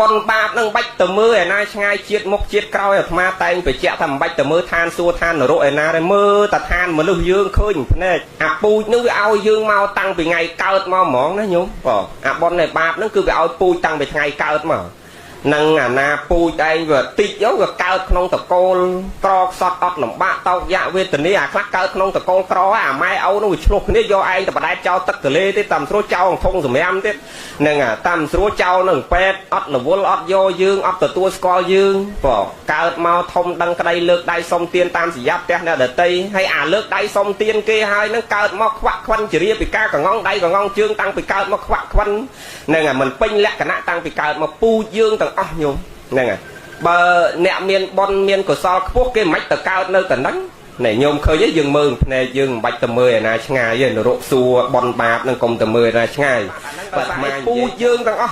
บนบาปนั่งใบตะมือไอ้นายช่างเชียดมกเชียดเกาไอ้มาแต่งไปเจ้าทำใบตะมือทานซัวทานหรือไอ้นาได้มือแต่ทานมันลูกยืงขึ้นเนี่ยปูนึกเอายืงเมาตั้งไปไงเกิดมาหมองนะโยมบอกบนในบาปนั่นคือไปเอาปูตั้งไปไงเกิดมานั่งนาปูได้แบบติดเยอะแบบเกิดขนมตะโกนกรอกสอดอดหลงบ้าเต้ายาเวทนี้คลักเกิดขนมตะโกนกรอไม่เอาหนุ่ยชลุกนี่โยไอแต่ประเดี๋ยวเจ้าตักทะเลที่ต่ำสู้เจ้าทงสมัยอันที่นั่งต่ำสู้เจ้าหนึ่งเป็ดอดหนึ่งวัวอดโยยืงอดตัวสกอยืงบอกเกิดมาทมดังกระไดเลือกได้สมเตียนตามสียับแต่เนี่ยเดือดตีให้เลือกได้สมเตียนเกยให้นั่งเกิดมาควักควันจีเรียปีกากับงองได้กับงองยืงตั้งปีเกิดมาควักควันนั่งมันปิ้งแหลกขณะตั้งปีเกิดมาปูยืงตั้งอ๋อโยนั่นไงบะเนี่ยเมียนบอลเมียนกุศลพวกเกมัดตะก้าวเนื้อตะนั้นเนี่ยโยมเคยยึดยืงมือเนี่ยยืงใบตะมือนะช่างไงยืงโรซัวบอลบาปนั่งกลมตะมือนะช่างไงปัดมาปูยืงตั้งอ๋อ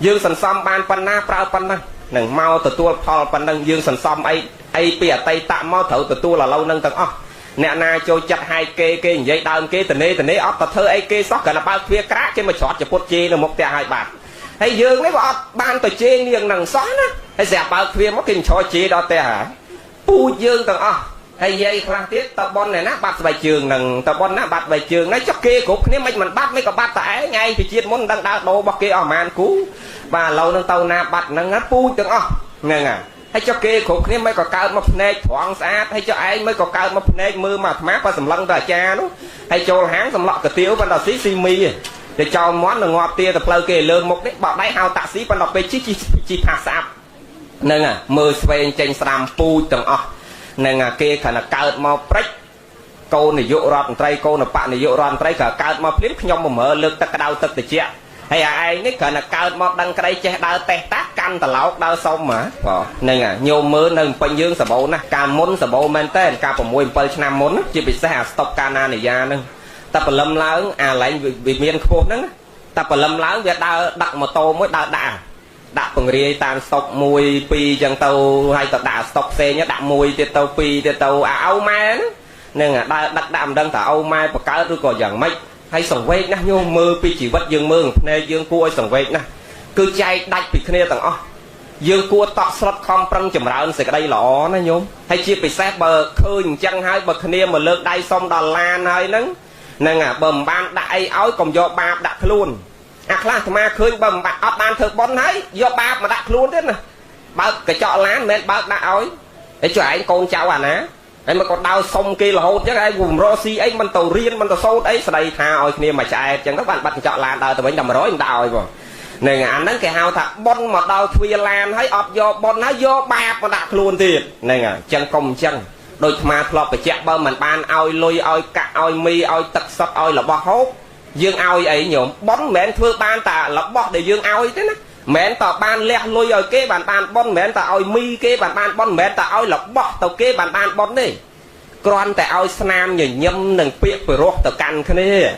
ยืงสันซ้ำบานปันหน้าเปล่าปันนั่งหนึ่งเมาตัวพอปันนั่งยืงสันซ้ำไอเปียไตตะเมาเถาตัวเรานั่งตั้งอ๋อเนี่ยนายโจจัดให้เกย์ใหญ่ดาวเกย์ตะเน่อ๋อตะเธอไอเกย์ซอกกันละบ้าเพียกระเกย์มาช็อตจะพูดจีนหมกแต่ให้บาทให้ยืงไม่บอกบ้านตัวเจงนี่ยังหนังซ้อนนะให้แสบปากเพียมกินชอจีดอแต่หาปูยืงต่างให้ยัยคลาติตะบอลเนี่ยนะบัดใบเชืองหนังตะบอลนะบัดใบเชืองนะจักเกย์กุกนี่มันบัดไม่ก็บัดแต่ไงพี่เจี๊ยบมันดังดาวโดบักเกย์ออกมากูบ้านเรานั่งเตานาบัดนั่งนะปูต่างเนี่ยไงให้จักเกย์กุกนี่ไม่ก็เกิดมาในถวงสะอาดให้เจ้าไอ้ไม่ก็เกิดมาในมือมาแม้พอสำลังตาแจนู้ให้โจลหางสำลักกระเตี้ยวบรรดาซีมีđể cho món là ngọt tia tập lâu kề lương một đấy bảo đáy hao tạ sĩ và đọc về chi phạt sạp nên mơ xoay trên sàm pu tầng nên kê khả là cao màu break câu này dụ rọt tray câu là bạn này dụ rọt tray cả cao màu flip nhom mà mở lực tất cả đau tất từ chia hay ai nấy khả là cao màu đăng cái đây che đau tè tác căn tà lão đau xong mà nên nhiều mơ nên bình dương sờ bầu nè cà môn sờ bầu men tên cà bầu mùi bơi nam môn chỉ bị xe stop cana này ra nè ta phải lâm láng lại vì miền khô nắng ta phải lâm láng việc đặt một tô mới đặt bằng ria tan stop mùi pi chẳng tàu hay tập đặt stop xe nhớ đặt mùi thì tàu pi thì tàu áo mai nên đặt đạm đăng tàu áo mai và cá tôi còn dạng mấy hay sòng quay nè nhô mưa pi chỉ vất dương mưa nên dương cua sòng quay nè cứ chay đạch bị kia tầng dương cua tọt slot không prăng chầm ráo sẽ cái đây lọ nó nhôm hay chia bị xét bờ khơi chân hai bờ kia mà lợn đây xong Đà Lan hay nắng nên bầm ban đại áo còn do ba đặt luôn là mà khơi bầm bạc ban thực bón thấy do ba mà đặt luôn thế nè bao cái chọ lán men bao đã áo để cho anh con cháu nè anh mà còn đau xong kia là hôn chắc ai vùng Rossi ấy mình tàu riêng mình tàu sâu đấy sau đây tha ơi kia mà chạy chẳng các bạn bắt chọ lán đào từ bánh đầm rối đào rồi nên anh đánh cái hao thật bon mà đào thuê lan thấy ọp do bon nó do ba mà đặt luôn thiệt nên chân công chân đôi mà lọp phải chẹt bơ mình ban oi lôi oi cạ oi mi oi tật sắt oi là bò hốt dương oi ấy nhổm bón mẹn thưa ban ta là bò để dương oi thế nè mẹn ta ban lẹ lôi oi kế bàn ban bón mẹn ta oi mi kế bàn ban bón mẹn ta oi là bò tàu kế bàn ban bón đi con ta oi snam nhỉ nhâm nằng piệt phải ruột tàu cằn cái này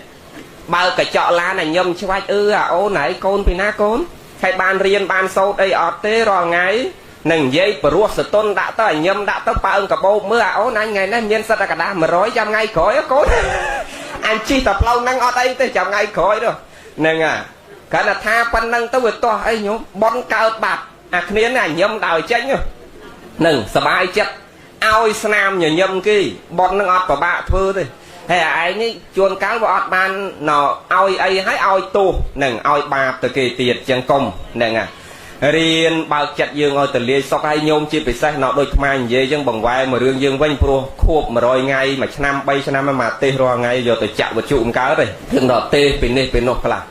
bao cái chọ lá này nhâm cho ai ô này con pina con hay ban riêng ban sâu đây ọt thế rồi ngay nâng dây bờ ruột sờ tôn đã tới nhâm đã tới ba ông cả bô mưa áo này ngày nay nhân sao cả đá mà rối trăm ngày khỏi cố anh chi tập lâu năng ở đây tới trăm ngày khỏi rồi nâng cái là tha pan năng tới vượt to ấy nhú bon cao bạc kia này nhâm đào chánh rồi nâng sờ bài chất ao nam nhờ nhâm kia bon năng ọt vào bạ thưa thôi hay ai ní chuồn cáo vào ọt ban nọ ao ấy hãy ao tu nâng ao bạc từ kỳ tiệt chân công nâng riêng bao chặt dương ơi từ liên sau hai nhôm chia bị sai nọ đôi mai về dân bằng vai mà riêng dương vinh pro khốp mà rồi ngay mà năm bay năm mà tê rồi ngay giờ từ chạm vào trụ cá rồi thường đỏ tê bị nê bị nốt là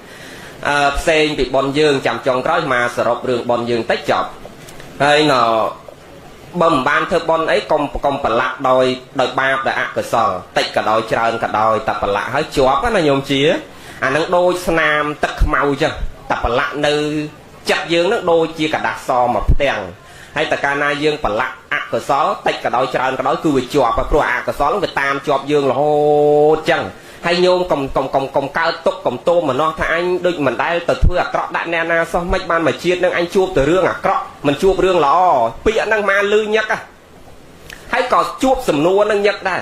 xe bị bọn dương chạm trong cái mà sờ rộp đường bọn dương tách chọc hay nọ bầm ban thơ bọn ấy công bẩn lạ đòi ba đã cờ sò tách cả đòi trơn cả đòi tập bẩn lạ hết chóp á là nhôm chía năng đôi nam tật màu chưa tập bẩn lạ nơi chặt dương nước đôi chia cả đặt so mà tiền hay tất cả na dương phải lạ cờ xó tách cả đôi trơn cả đôi cứ bị chọp và pro cờ xó nó bị tam chọp dương là hô chân hay nhôm còng cao tốc còng tôm mà nó thay anh đôi mình đây từ thưa cọ đạn nè na sao mấy ban mà chiết năng anh chuột từ rương cọ mình chuột rương lò bịa năng ma lư nhắc hay còn chuột sầm nua năng nhắc đây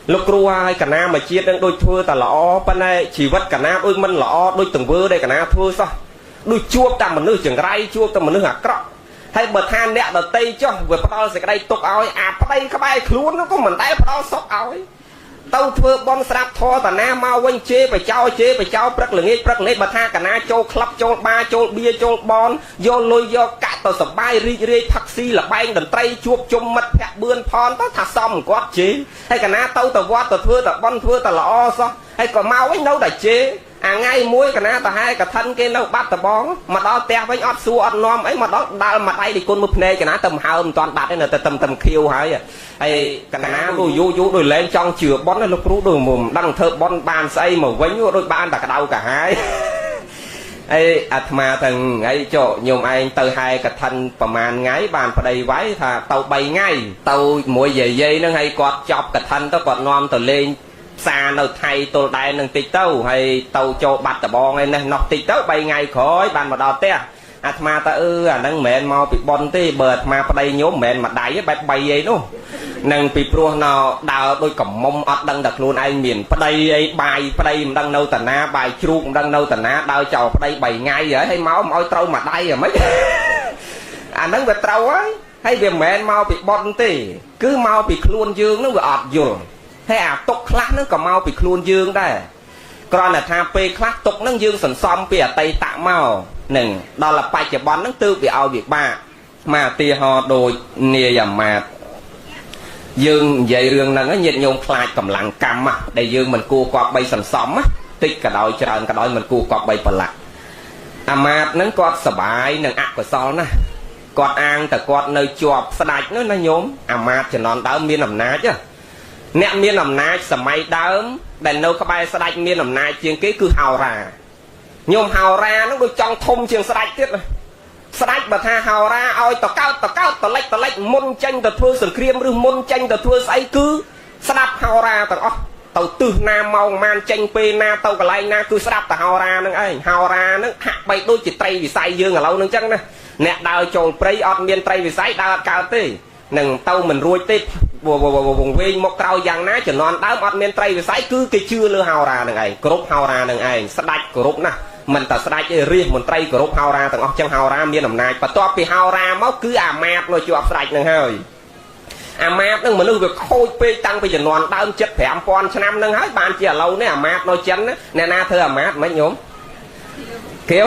lúc rùa hay cả na mà chiết năng đôi thưa ta lọ bên này chỉ vật cả na đôi mình lọ đôi từng vơ đây cả na thưa sao ដូចជួបតែមនុស្សចង្រៃជួបតែមនុស្សអាក្រក់ហើយបើថាអ្នកដតីចុះវាផ្ដល់សេចក្តីទុកឲ្យអាប្តីក្បែរខ្លួននោះក៏មិនដែលផ្ដល់សុខឲ្យទៅធ្វើបន់ស្រាប់ធរតាណាមកវិញជេរបចោព្រឹកល្ងាចបើថាកណាចូលក្លឹបចូលបារចូលបៀចូលបនយកលុយយកកាក់ទៅសបាយរីករាយផឹកស៊ីលបែងតន្ត្រីជួបជុំមិត្តភក្តិបឿនផនទៅថាសមគាត់ជេរហើយកណាទៅវត្តទៅធ្វើតែបន់ធ្វើតែល្អសោះហើយក៏មកវិញនៅតែជេរអាថ្ងៃមួយកណាតាហែកឋិនគេនៅបាត់ដបងមកដល់ផ្ទះវិញអត់សួរអត់នាំអីមកដល់ដើរមកដៃទីគុណមួយភ្នែកកណាទៅហើមិនតាន់បាត់ទេនៅតែទឹមខៀវហើយកណាដូចយូរដូចលែងចង់ជឿប៉ុនលោកគ្រូដូចមិនដឹងធ្វើប៉ុនបានស្អីមកវិញដូចបានតែក្តៅកាហាយអាត្មាទាំងហើយចុះញោមឯងទៅហែកឋិនប្រហែលថ្ងៃបានប្តីវាយថាទៅ3ថ្ងៃទៅមួយយាយហ្នឹងហើយគាត់ចប់កឋិនទៅគាត់នាំទៅលេងផ្សារនៅថៃទល់ដែននឹងតិចទៅហើយទៅចូលបាត់ដបងឯនេះនោះតិចទៅ3ថ្ងៃក្រោយបានមកដល់ផ្ទះអាត្មាថាអាហ្នឹងមិនមែនមកពីប៉ុនទេបើអាត្មាប្តីញោមមិនមែនមកដៃទេបែប3អីនោះនឹងពីព្រោះណោដើរដូចកំមុំអត់ដឹងតែខ្លួនឯងមានប្តីអីបាយប្តីមិនដឹងនៅតាណាបាយជ្រូកមិនដឹងនៅតាណាដើរចោលប្តី3ថ្ងៃហើយមកឲ្យត្រូវមកដៃហ្មងអាហ្នឹងវាត្រូវហើយវាមិនមែនមកពីប៉ុនទេគឺមកពីខ្លួនយើងហ្នឹងវាអត់យល់ហើយអាទុកខ្លះហ្នឹងក៏មកពីខ្លួនយើងដែរគ្រាន់តែថាពេលខ្លះទុកហ្នឹងយើងសន្សំពីអតីតមកនឹងដល់បច្ចុប្បន្នហ្នឹងទើបវាឲ្យវាបាក់មកឧទាហរណ៍ដូចនាយអាមាត្យយើងនិយាយរឿងហ្នឹងញាតិញោមខ្លាចកម្លាំងកម្មដែលយើងមិនគួរគប្បីសន្សំតិចក៏ដោយច្រើនក៏ដោយមិនគួរគប្បីប្រឡាក់អាមាត្យហ្នឹងគាត់សបាយនឹងអកុសលណាគាត់អាងតែគាត់នៅជាប់ស្ដាច់នោះណាញោមអាមាត្យជំនាន់ដើមមានអំណាចអ្នកមានអំណាចសម័យដើមដែលនៅក្បែរស្ដេចមានអំណាចជាងគេគឺហោរាញោមហោរានឹងដូចចង់ធំជាងស្ដេចទៀតស្ដេចបើថាហោរាឲ្យតកោតតលិចមុនចេញទៅធ្វើសង្គ្រាមឬមុនចេញទៅធ្វើស្អីគឺស្ដាប់ហោរាទាំងអស់ទៅទិសណាម៉ោងម៉ានចេញពេលណាទៅកន្លែងណាគឺស្ដាប់តែហោរានឹងឯងហោរានឹងហាក់បីដូចជាត្រីវិស័យយើងឥឡូវនឹងចឹងណាអ្នកដើរចូលព្រៃអត់មានត្រីវិស័យដើរអត់កើតទេនឹងទៅមិនរួចទេវងវែងមកក្រោយយ៉ាងណាជំនាន់ដើមអត់មានត្រីវិស័យគឺគេជឿលើហោរានឹងឯងគ្រប់ហោរានឹងឯងស្ដេចគ្រប់ណាមិនតែស្ដេចទេរាជមន្ត្រីគ្រប់ហោរាទាំងអស់ចឹងហោរាមានអំណាចបន្ទាប់ពីហោរាមកគឺអាមាត្យនៅជាប់ស្ដេចនឹងហើយអាមាត្យនឹងមនុស្សវាខូចពេកតាំងពីជំនាន់ដើម7-5000ឆ្នាំនឹងហើយបានជាឥឡូវនេះអាមាត្យនៅចិនអ្នកណាធ្វើអាមាត្យមិនញោមគេ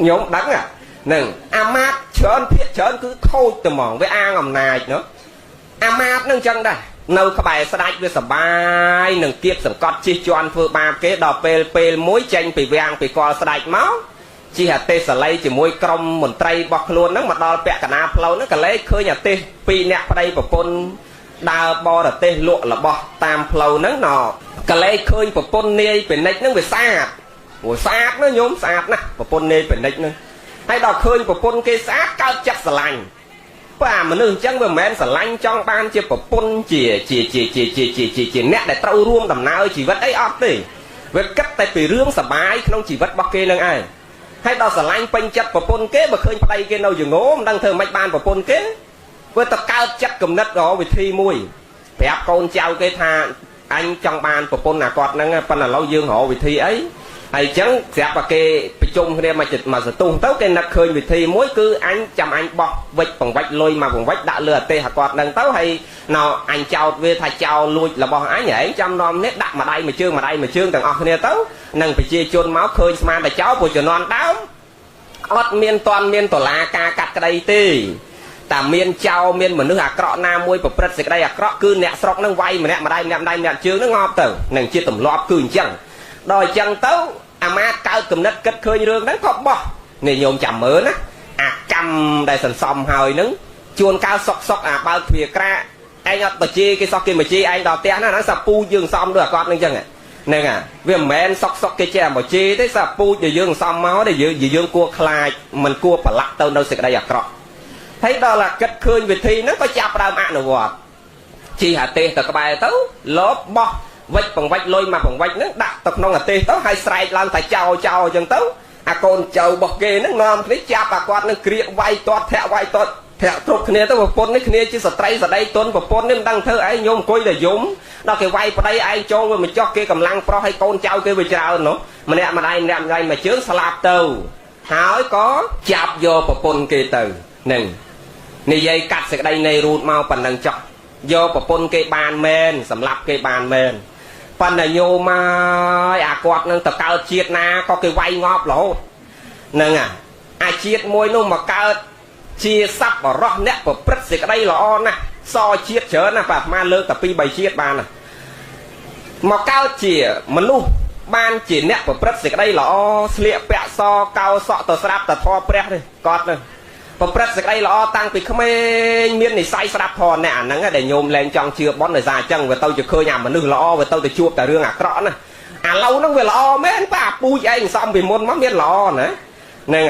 ញោមដឹងហ្នឹងអាមាត្យច្រើនភាគច្រើនគឺខូចតែហ្មងវាអាងអំណាចនោះអាមាត្យនឹងចឹងដែរនៅក្បែរស្ដេចវាសបាយនឹងគៀបសង្កត់ជិះជាន់ធ្វើបាបគេដល់ពេលមួយចេញពីវាំងពីកលស្ដេចមកជិះអាទេសល័យជាមួយក្រុមមន្ត្រីរបស់ខ្លួនហ្នឹងមកដល់ពាក់កណ្ដាលផ្លូវហ្នឹងក៏លេចឃើញអាទេស2នាក់ប្តីប្រពន្ធដើរបរទេសលក់របស់តាមផ្លូវហ្នឹងណក៏លេចឃើញប្រពន្ធនាយពាណិជ្ជហ្នឹងវាស្អាតណាញោមស្អាតណាស់ប្រពន្ធនាយពាណិជ្ជហ្នឹងហើយដល់ឃើញប្រពន្ធគេស្អាតកើតចិត្តស្រឡាញ់បាទមនុស្សអញ្ចឹងវាមិនមែនស្រឡាញ់ចង់បានជាប្រពន្ធជាអ្នកដែលត្រូវរួមដំណើរជីវិតអីអត់ទេវាគិតតែពីរឿងសបាយក្នុងជីវិតរបស់គេនឹងឯងហើយដល់ស្រឡាញ់ពេញចិត្តប្រពន្ធគេបើឃើញប្តីគេនៅយងោមិនដឹងធ្វើម៉េចបានប្រពន្ធគេវាទៅកើតចិត្តគំនិតរកវិធីមួយប្រាប់កូនចៅគេថាអញចង់បានប្រពន្ធអាគាត់ហ្នឹងប៉ុន្តែឥឡូវយើងរកវិធីអីហើយអញ្ចឹងស្រាប់តែគេប្រជុំគ្នាមកសន្ទុះទៅគេនឹកឃើញវិធីមួយគឺអញចាំអញបោះវិចបង្វិចលុយមកបង្វិចដាក់លើអទេសអាគាត់ហ្នឹងទៅហើយណោអញចោតវាថាចោលលួចរបស់អញហែងចាំនាំនេះដាក់ម្ដាយមួយជើងទាំងអស់គ្នាទៅនឹងប្រជាជនមកឃើញស្មានតែចោលព្រោះជំនាន់ដើមអត់មានតន់មានតឡាការកាត់ក្តីទេតែមានចោលមានមនុស្សអាក្រក់ណាមួយប្រព្រឹត្តសេចក្តីអាក្រក់គឺអ្នកស្រុកហ្នឹងវាយម្នាក់ម្ដាយម្នាក់ជើងហ្នឹងងាប់ទៅនឹងជាទម្លាប់គឺអញ្ចឹងដល់អញ្ចឹងទៅអាមាត្យកើតគំនិតគិតឃើញរឿងហ្នឹងក៏បោះនេះញោមចាំមើលណាអាកម្មដែលសន្សំហើយហ្នឹងជួនកាលសុកអាបើកទ្វារក្រាកឯងអត់បជាគេសោះគេមកជាឯងដល់ផ្ទះណាហ្នឹងសាពូយើងសំដូចអាគាត់ហ្នឹងអញ្ចឹងហ្នឹងវាមិនមែនសុកគេចេះមកជាទេសាពូដែលយើងសំមកដែលយើងគួរខ្លាចមិនគួរប្រឡាក់ទៅនៅសេចក្តីអាក្រក់ហើយដល់តែគិតឃើញវិធីហ្នឹងក៏ចាប់ដើមអនុវត្តជីអាទេសទៅក្បែរទៅលបបោះវិចបង្វិចលុយមកបង្វិចហ្នឹងដាក់ទៅក្នុងអាទេសទៅហើយស្រែកឡើងថាចោលអញ្ចឹងទៅអាកូនចៅរបស់គេហ្នឹងនាំគ្នាចាប់អាគាត់នឹងក្រៀកវាយទាត់ធាក់វាយទាត់ធាក់គ្រប់គ្នាទៅប្រពន្ធនេះគ្នាជាស្ត្រីស្ដីទុនប្រពន្ធនេះមិនដឹងធ្វើអីញោមអង្គុយតែយំដល់គេវាយប្តីឯងចូលវាមិនចោះគេកម្លាំងប្រុសឲ្យកូនចៅគេវាច្រើននោះម្នាក់ម្ដាយមួយជើងស្លាប់ទៅ ហើយក៏ចាប់យកប្រពន្ធគេទៅនឹងនិយាយកាត់សេចក្តីនៃរូតមកប៉ុណ្ណឹងចុះយកប្រពន្ធគេបានមែនសម្រាប់គេបានមែនប៉ុន្តែញោមមកអាគាត់នឹងទៅកើតជាតិណាក៏គេវាយងាប់រហូតហ្នឹងអាជាតិមួយនោះមកកើតជាសប្បុរសអ្នកប្រព្រឹត្តសេចក្តីល្អណាស់សជាតិច្រើនណាស់បាទអាត្មាលើកតែ2 3ជាតិបានណាមកកើតជាមនុស្សបានជាអ្នកប្រព្រឹត្តសេចក្តីល្អស្លៀកពាក់សកោសក់ទៅស្រាប់តែធម៌ព្រះនេះគាត់នឹងប្រព្រឹត្តសេចក្តីល្អតាំងពីក្មេងមាននិស្ស័យស្ដាប់ធម៌អ្នកអាហ្នឹងដែលញោមលែងចង់ជឿបន់ដោយសារអញ្ចឹងវាទៅជាឃើញអាមនុស្សល្អវាទៅជួបតែរឿងអាក្រក់ណាឥឡូវហ្នឹងវាល្អមែនប៉ាពូជឯងសំពីមុនមកមានល្អណាហ្នឹង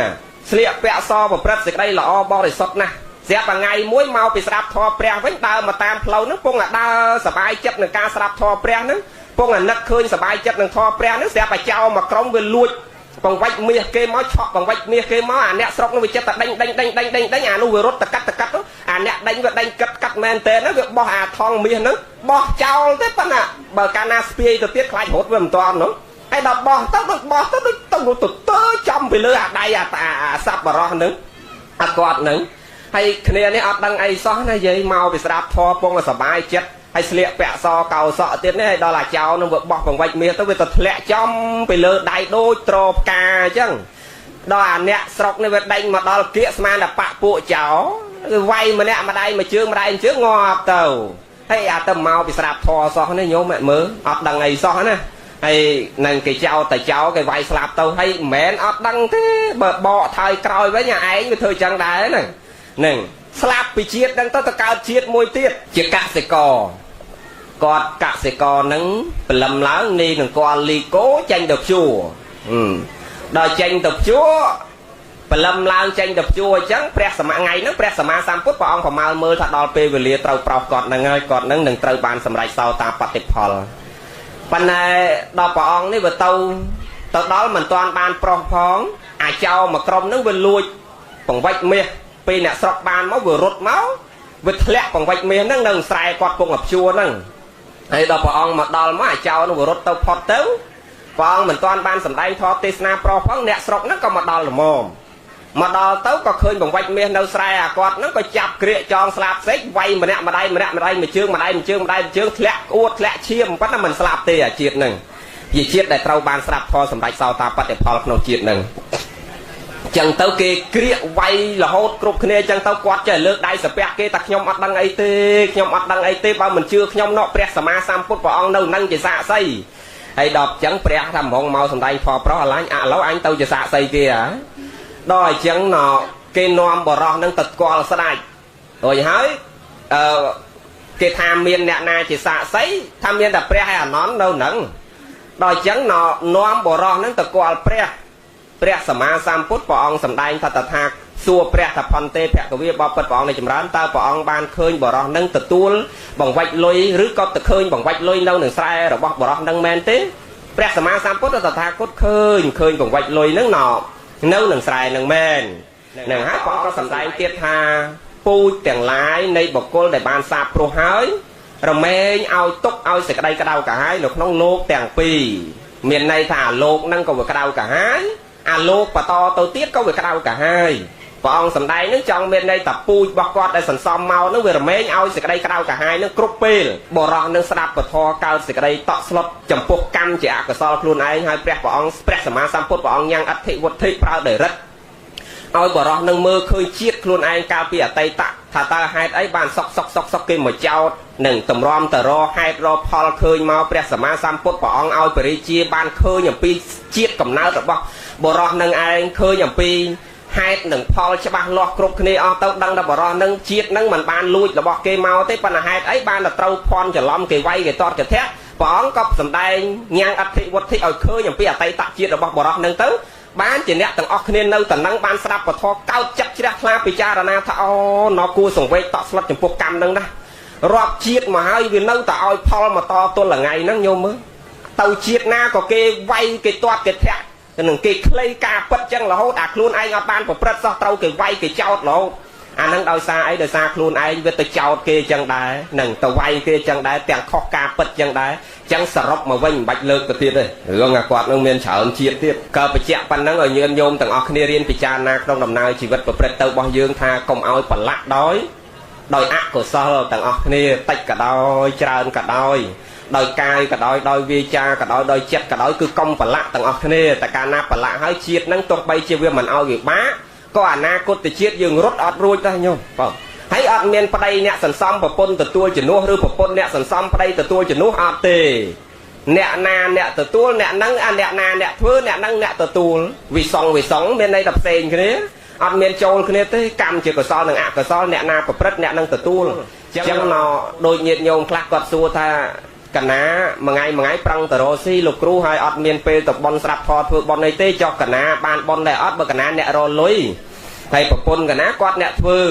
ស្លៀកពាក់សប្រព្រឹត្តសេចក្តីល្អបរិសុទ្ធណាស់ស្រាប់ថ្ងៃមួយមកពីស្ដាប់ធម៌ព្រះវិញដើរមកតាមផ្លូវហ្នឹងពងតែដើរសប្បាយចិត្តនឹងការស្ដាប់ធម៌ព្រះហ្នឹងពងតែនឹកឃើញសប្បាយចិត្តនឹងធម៌ព្រះហ្នឹងស្រាប់តែចោលមកក្រុមវាលួចបង្វិចមាសគេមកឆក់បង្វិចមាសគេមកអាអ្នកស្រុកនោះវាចិត្តតែដេញអានោះវារត់ទៅកាត់អាអ្នកដេញវាដេញកាត់មែនតើហ្នឹងវាបោះអាថងមាសហ្នឹងបោះចោលទេប៉ុណ្ណាបើកាលណាស្ពាយទៅទៀតខ្លាចរត់វាមិនតាន់នោះហើយដល់បោះទៅទៅចំពីលើអាដៃអាសប្បុរសហ្នឹងអាគាត់ហ្នឹងហើយគ្នានេះអត់ដឹងអីសោះណាយាយមកពីស្ដាប់ធម៌ពងសប្បាយចិត្តហើយស្លៀកពាក់សកោសក់ទៀតនេះហើយដល់អាចោនឹងវាបោះបង្វិចមាសទៅវាទៅធ្លាក់ចំពីលើដៃដូចត្រផ្កាអញ្ចឹងដល់អាអ្នកស្រុកនេះវាដេញមកដល់គៀកស្មានតែបាក់ពួកចោគឺវាយម្នាក់ម្ដាយមួយជើងម្ដាយជើងងាប់ទៅហើយអាទៅមកពីស្ដាប់ធម៌សោះនេះញោមមើលអត់ដឹងអីសោះណាហើយនឹងគេចោតែចោគេវាយស្លាប់ទៅហើយមិនមែនអត់ដឹងទេបើបកថយក្រោយវិញអាឯងវាធ្វើចឹងដែរហ្នឹងស្លាប់ពីជាតិហ្នឹងទៅកើតជាតិមួយទៀតជាកសិករគាត់កសិករហ្នឹងព្រលឹមឡើងនេះនឹងគាត់លីកូចេញទៅភ្ជួរដល់ចេញទៅភ្ជួរព្រលឹមឡើងចេញទៅភ្ជួរអញ្ចឹងព្រះសម្មាថ្ងៃហ្នឹងព្រះសម្មាសម្ពុទ្ធព្រះអង្គប្រមាលមើលថាដល់ពេលវេលាត្រូវប្រោសគាត់ហ្នឹងហើយគាត់ហ្នឹងនឹងត្រូវបានសម្រេចសោតាបតិផលប៉ុន្តែដល់ព្រះអង្គនេះវាទៅដល់មិនទាន់បានប្រោសផងអាចោមកក្រុមហ្នឹងវាលួចបង្វិចមាសពេលអ្នកស្រុកបានមកវារត់មកវាធ្លាក់បង្វិចមាសហ្នឹងនៅស្រែគាត់ពងអាភ្ជួរហ្នឹងហើយដល់ព្រះអង្គមកដល់មកអាចោនឹងវារត់ទៅផុតទៅព្រះអង្គមិនទាន់បានសម្ដែងធម៌ទេសនាប្រោសផងអ្នកស្រុកហ្នឹងក៏មកដល់ល្មមមកដល់ទៅក៏ឃើញបង្វិចមាសនៅស្រែអាគាត់ហ្នឹងក៏ចាប់ក្រៀកចងស្លាប់សេចវាយម្នាក់ម្ដាយមួយជើងធ្លាក់ក្អួតធ្លាក់ឈាមប៉ុន្តែមិនស្លាប់ទេអាជាតិហ្នឹងជាជាតិដែលត្រូវបានស្រាប់ធម៌សម្ដេចសោតាបតិផលក្នុងជាតិហ្នឹងចឹងទៅគេក្រៀកវាយរហូតគ្រប់គ្នាចឹងទៅគាត់ចេះលើកដៃសាពះគេតែខ្ញុំអត់ដឹងអីទេបើមិនជឿខ្ញុំនោះព្រះសម្មាសម្ពុទ្ធព្រះអង្គនៅនឹងជាសាក្សីហើយដល់ចឹងព្រះថាហ្មងមកសម្ដែងធម៌ប្រោះឥឡូវអញទៅជាសាក្សីគេដល់អញ្ចឹងគេនាំបរោះនឹងទៅស្គាល់ស្ដេចរួចហើយគេថាមានអ្នកណាជាសាក្សីថាមានតែព្រះហើយអានន្ទនៅនឹងដល់អញ្ចឹងនាំបរោះនឹងទៅស្គាល់ព្រះសម្មាសម្ពុទ្ធព្រះអង្គសម្ដែងថាតថាសួរព្រះថាផន្តេភគវាបបិទ្ធព្រះអង្គនៃចម្រើនតើព្រះអង្គបានឃើញបរោះនឹងទទួលបង្វិចលុយឬក៏ទៅឃើញបង្វិចលុយនៅនឹងស្រែរបស់បរោះនឹងមែនទេព្រះសម្មាសម្ពុទ្ធតថាគតឃើញបង្វិចលុយនឹងនៅនឹងស្រែនឹងមែននឹងហើយព្រះអង្គក៏សម្ដែងទៀតថាពូជទាំងឡាយនៃបុគ្គលដែលបានសាបព្រោះហើយរមែងឲ្យទុកឲ្យសេចក្តីក្តៅកាហាយនៅក្នុងលោកទាំងពីរមានន័យថាលោកនឹងក៏វាក្តៅកាហាយអាលោកបន្តទៅទៀតក៏វាក្តៅកាហាយព្រះអង្គសម្ដែងនឹងចង់មានន័យថាពូជរបស់គាត់ដែលសន្សំមកនឹងវារមែងឲ្យសេចក្តីក្តៅកាហាយនឹងគ្រប់ពេលបរោះនឹងស្ដាប់ពធកើតសេចក្តីតក់ស្លុតចំពោះកម្មជាអកុសលខ្លួនឯងហើយព្រះសម្មាសម្ពុទ្ធព្រះអង្គញ៉ាំងអធិវុទ្ធិប្រើដោយរិទ្ធឲ្យបរោះនឹងមើលឃើញជាតិខ្លួនឯងកាលពីអតីតថាតើហេតុអីបានសុកគេមកចោតនឹងតម្រាំតរហេតុរផលឃើញមកព្រះសម្មាសម្ពុទ្ធព្រះអង្គឲ្យបរិជាបានឃើញអំពីជាតិកំណើតរបស់បរោះនឹងឯងឃើញអំពីហេតុនិងផលច្បាស់លាស់គ្រប់គ្នាអស់ទៅដឹងថាបរោះនឹងជាតិនឹងមិនបានលួចរបស់គេមកទេប៉ុន្តែហេតុអីបានតែត្រូវភ័ន្តច្រឡំគេវាយគេតតកធៈព្រះអង្គក៏សម្ដែងញ៉ាំងអធិវុទ្ធិឲ្យឃើញអំពីអតីតជាតិរបស់បរោះនឹងទៅបានជាអ្នកទាំងអស់គ្នានៅតំណឹងបានស្ដាប់ពធកោតចិត្តជ្រះថ្លាពិចារណាថាអូគួរសង្វេគតក់ស្លុតចំពោះកម្មនឹងណារាប់ជាតិមកហើយវានៅតែឲ្យផលមកតទល់ថ្ងៃហ្នឹងញោមមើលទៅជាតិណាក៏គេវាយគេទាត់គេធាក់នឹងគេខ្លីការពិតចឹងរហូតអាខ្លួនឯងអត់បានប្រព្រឹត្តសោះត្រូវគេវាយគេចោតរហូត អានឹងដោយសារអីដោយសារខ្លួនឯងវាទៅចោតគេចឹងដែរនឹងទៅវាយគេចឹងដែរទាំងខុសការពិតចឹងដែរចឹងសរុបមកវិញមិនបាច់លើកទៅទៀតទេរឿងអាគាត់នឹងមានច្រើនជាតិទៀតក៏បញ្ជាក់ប៉ុណ្ណឹងឲ្យញឿនញោមទាំងអស់គ្នារៀនពិចារណាក្នុងដំណើរជីវិតប្រព្រឹត្តទៅរបស់យើងថាកុំឲ្យប្រឡាក់ដោយអកុសលទាំងអស់គ្នាតិចក៏ដោយច្រើនក៏ដោយដោយកាយក៏ដោយវាចាក៏ដោយចិត្តក៏ដោយគឺកុំប្រឡាក់ទាំងអស់គ្នាតែកាលណាប្រឡាក់ហើយជាតិហ្នឹងទោះបីជាវាមិនឲ្យវាបាក់ក៏អនាគតជាតិយើងរត់អត់រួចដែរញោមបងហើយអត់មានប្តីអ្នកសន្សំប្រពន្ធទទួលជំនួសឬប្រពន្ធអ្នកសន្សំប្តីទទួលជំនួសអត់ទេអ្នកណាអ្នកទទួលអ្នកហ្នឹងអ្នកណាអ្នកធ្វើអ្នកហ្នឹងអ្នកទទួលវិសងមានន័យថាផ្សេងគ្នាអត់មានចូលគ្នាទេកម្មជាកុសលនិងអកុសលអ្នកណាប្រព្រឹត្តអ្នកនឹងទទួលអញ្ចឹងដូចញាតិញោមខ្លះគាត់សួរថាកណាមួយថ្ងៃប្រឹងតរស៊ីលោកគ្រូហើយអត់មានពេលទៅបន់ស្រាប់ធម៌ធ្វើបន់អីទេចុះកណាបានបន់ដែរអត់បើកណាអ្នករលុយហើយប្រពន្ធកណាគាត់អ្នកធ្វើ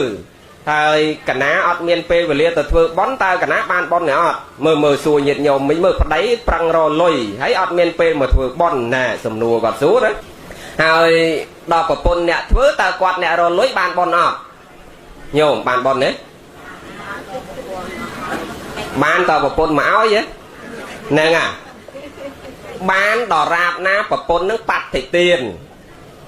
ហើយកណាអត់មានពេលវេលាទៅធ្វើបន់តើកណាបានបន់អ្នកអត់មើលសួរញាតិញោមមិញមើលប្តីប្រឹងរលុយហើយអត់មានពេលមកធ្វើបន់ណាសំណួរគាត់សួរណាហើយដល់ប្រពន្ធអ្នកធ្វើតើគាត់អ្នករលុយបានបន់អត់ញោមបានបន់ទេបានតើប្រពន្ធមកឲ្យហ្នឹងបានដល់រាបណាប្រពន្ធនឹងបត្តិទាន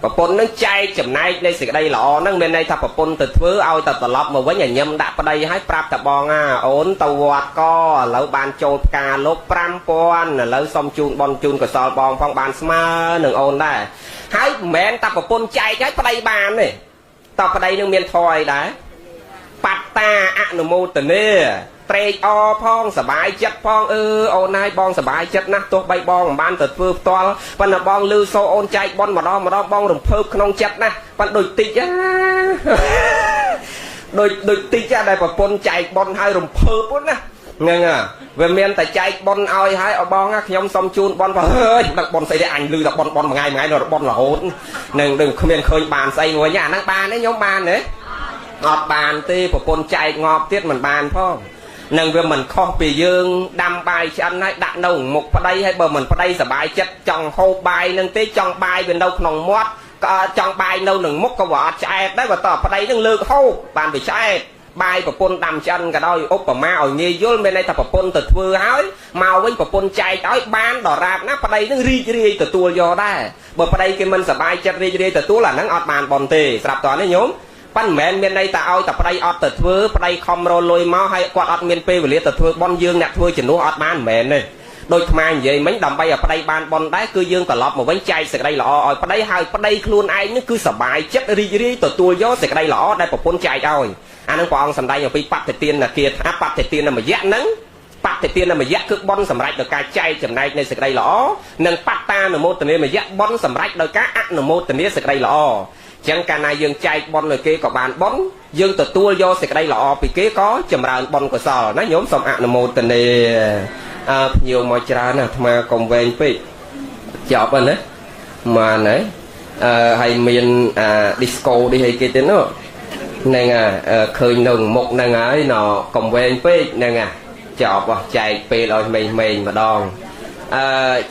ប្រពន្ធនឹងចែកចំណែកនៃសេចក្តីល្អហ្នឹងមានន័យថាប្រពន្ធទៅធ្វើឲ្យតែត្រឡប់មកវិញឲ្យញឹមដាក់ប្តីឲ្យប្រាប់តបងអូនទៅវត្តក៏ឥឡូវបានចូលផ្កាលោក 5000 ឥឡូវសុំជូនបនជូនកសលបងផងបានស្មើនឹងអូនដែរហើយមិនមែនតែប្រពន្ធចែកឲ្យប្តីបានទេតើប្តីនឹងមានធម៌អីដែរបត្តាអនុមោទនាត្រេកអរផងសบายចិត្តផងអូនហើយបងសบายចិត្តណាស់ទោះបីបងមិនបានទៅធ្វើផ្ទាល់ប៉ុន្តែបងលឺសូអូនចែកបនម្ដងបងរំភើបក្នុងចិត្តណាស់ប៉ុន្តែដូចតិចដូចតិចដែលប្រពន្ធចែកបនឲ្យរំភើបណាហ្នឹងវាមានតែចែកបនឲ្យបងខ្ញុំសុំជូនបនបើហើយដឹកបនស្អីទេអញលឺតែបនមួយថ្ងៃនៅបនរហូតនឹងដឹងគ្មានឃើញបានស្អីមួយអាហ្នឹងបានទេខ្ញុំបានទេអត់បានទេប្រពន្ធចែកងាប់ទៀតមិនបានផងនឹងវាមិនខុសពីយើងដាំបាយឆ្អិនហើយដាក់នៅមុខប្តីហើយបើមិនប្តីសบายចិត្តចង់ហូបបាយនឹងទេចង់បាយវានៅក្នុងមាត់ក៏ចង់បាយនៅនឹងមុខក៏វាអត់ឆ្អែតដែរបើតើប្តីនឹងលើកហូបបានវាឆ្អែតបាយប្រពន្ធដាំឆ្អិនក៏ដោយឧបមាឲ្យងាយយល់មានន័យថាប្រពន្ធទៅធ្វើហើយមកវិញប្រពន្ធចែកឲ្យបានដរាបណាប្តីនឹងរីករាយទទួលយកដែរបើប្តីគេមិនសบายចិត្តរីករាយទទួលអាហ្នឹងអត់បានបនទេស្រាប់តើនេះញោមប៉ិនមិនមែនមានន័យតែឲ្យតែប្តីអត់ទៅធ្វើប្តីខំរលុយមកហើយគាត់អត់មានពេលវេលាទៅធ្វើបន់យើងអ្នកធ្វើជំនួសអត់បានមិនមែនទេដូចថ្មនិយាយមិញដើម្បីឲ្យប្តីបានបន់ដែរគឺយើងត្រឡប់មកវិញចែកសេចក្តីល្អឲ្យប្តីហើយប្តីខ្លួនឯងនេះគឺសบายចិត្តរីករាយទទួលយកសេចក្តីល្អដែលប្រពន្ធចែកឲ្យអានឹងព្រះអង្គសម្ដែងអំពីបត្តិទានគាថាបត្តិទានមយៈហ្នឹងបត្តិទានមយៈគឺបន់សម្រាប់ដោយការចែកចំណែកនៃសេចក្តីល្អនិងបត្តានុមោទនាមយៈបន់សម្រាប់ដោយការអនុមោទនាសេចក្តីល្អចឹងកាលណាយើងចែកបន់ឲ្យគេក៏បានបន់យើងទទួលយកសេចក្តីល្អពីគេក៏ចម្រើនបន់កុសលណាញោមសូមអនុមោទនាភ្ញៀវមកច្រើនណាស់អាត្មាកុំវែងពេកចប់ហើយណាបានហើយហើយមានdisco នេះអីគេទៀតនោះហ្នឹងឃើញនៅមុខហ្នឹងហើយណកុំវែងពេកហ្នឹងចប់ចែកពេលឲ្យមេងម្ដង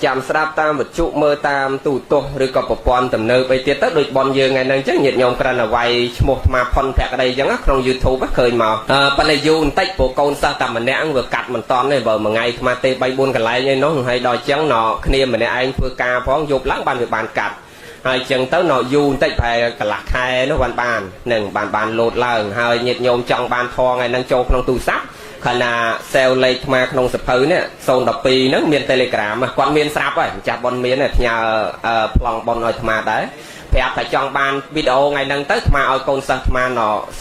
ចាំស្ដាប់តាមវិទ្យុមើលតាមទូរទស្សន៍ឬក៏ប្រព័ន្ធទំនើបអីទៀតទៅដូចបនយើងថ្ងៃហ្នឹងអញ្ចឹងញាតិញោមក្រាន់តែវាយឈ្មោះថ្មផុនភក្តីអញ្ចឹងក្នុង YouTube ឃើញមកប៉ុន្តែយូរបន្តិចព្រោះកូនសិស្សតែម្នាក់វាកាត់មិនតាន់ទេបើមួយថ្ងៃថ្មទេ 3-4 កន្លែងឯនោះហើយដល់អញ្ចឹងគ្នាម្នាក់ឯងធ្វើការផងយប់ឡើងបានវាបានកាត់ហើយអញ្ចឹងទៅយូរបន្តិចប្រហែលកន្លះខែនោះបាននឹងបានលោតឡើងហើយញាតិញោមចង់បានធေါ်ថ្ងៃហ្នឹងចូលក្នុងទូរស័ព្ទខណៈសេលលេខថ្មក្នុងសភៅនេះ012ហ្នឹងមាន Telegram គាត់មានស្រាប់ហើយម្ចាស់ប៉ុនមានផ្ញើប្លង់ប៉ុនឲ្យថ្មដែរប្រាប់តែចង់បានវីដេអូថ្ងៃហ្នឹងទៅថ្មឲ្យកូនសិស្សថ្ម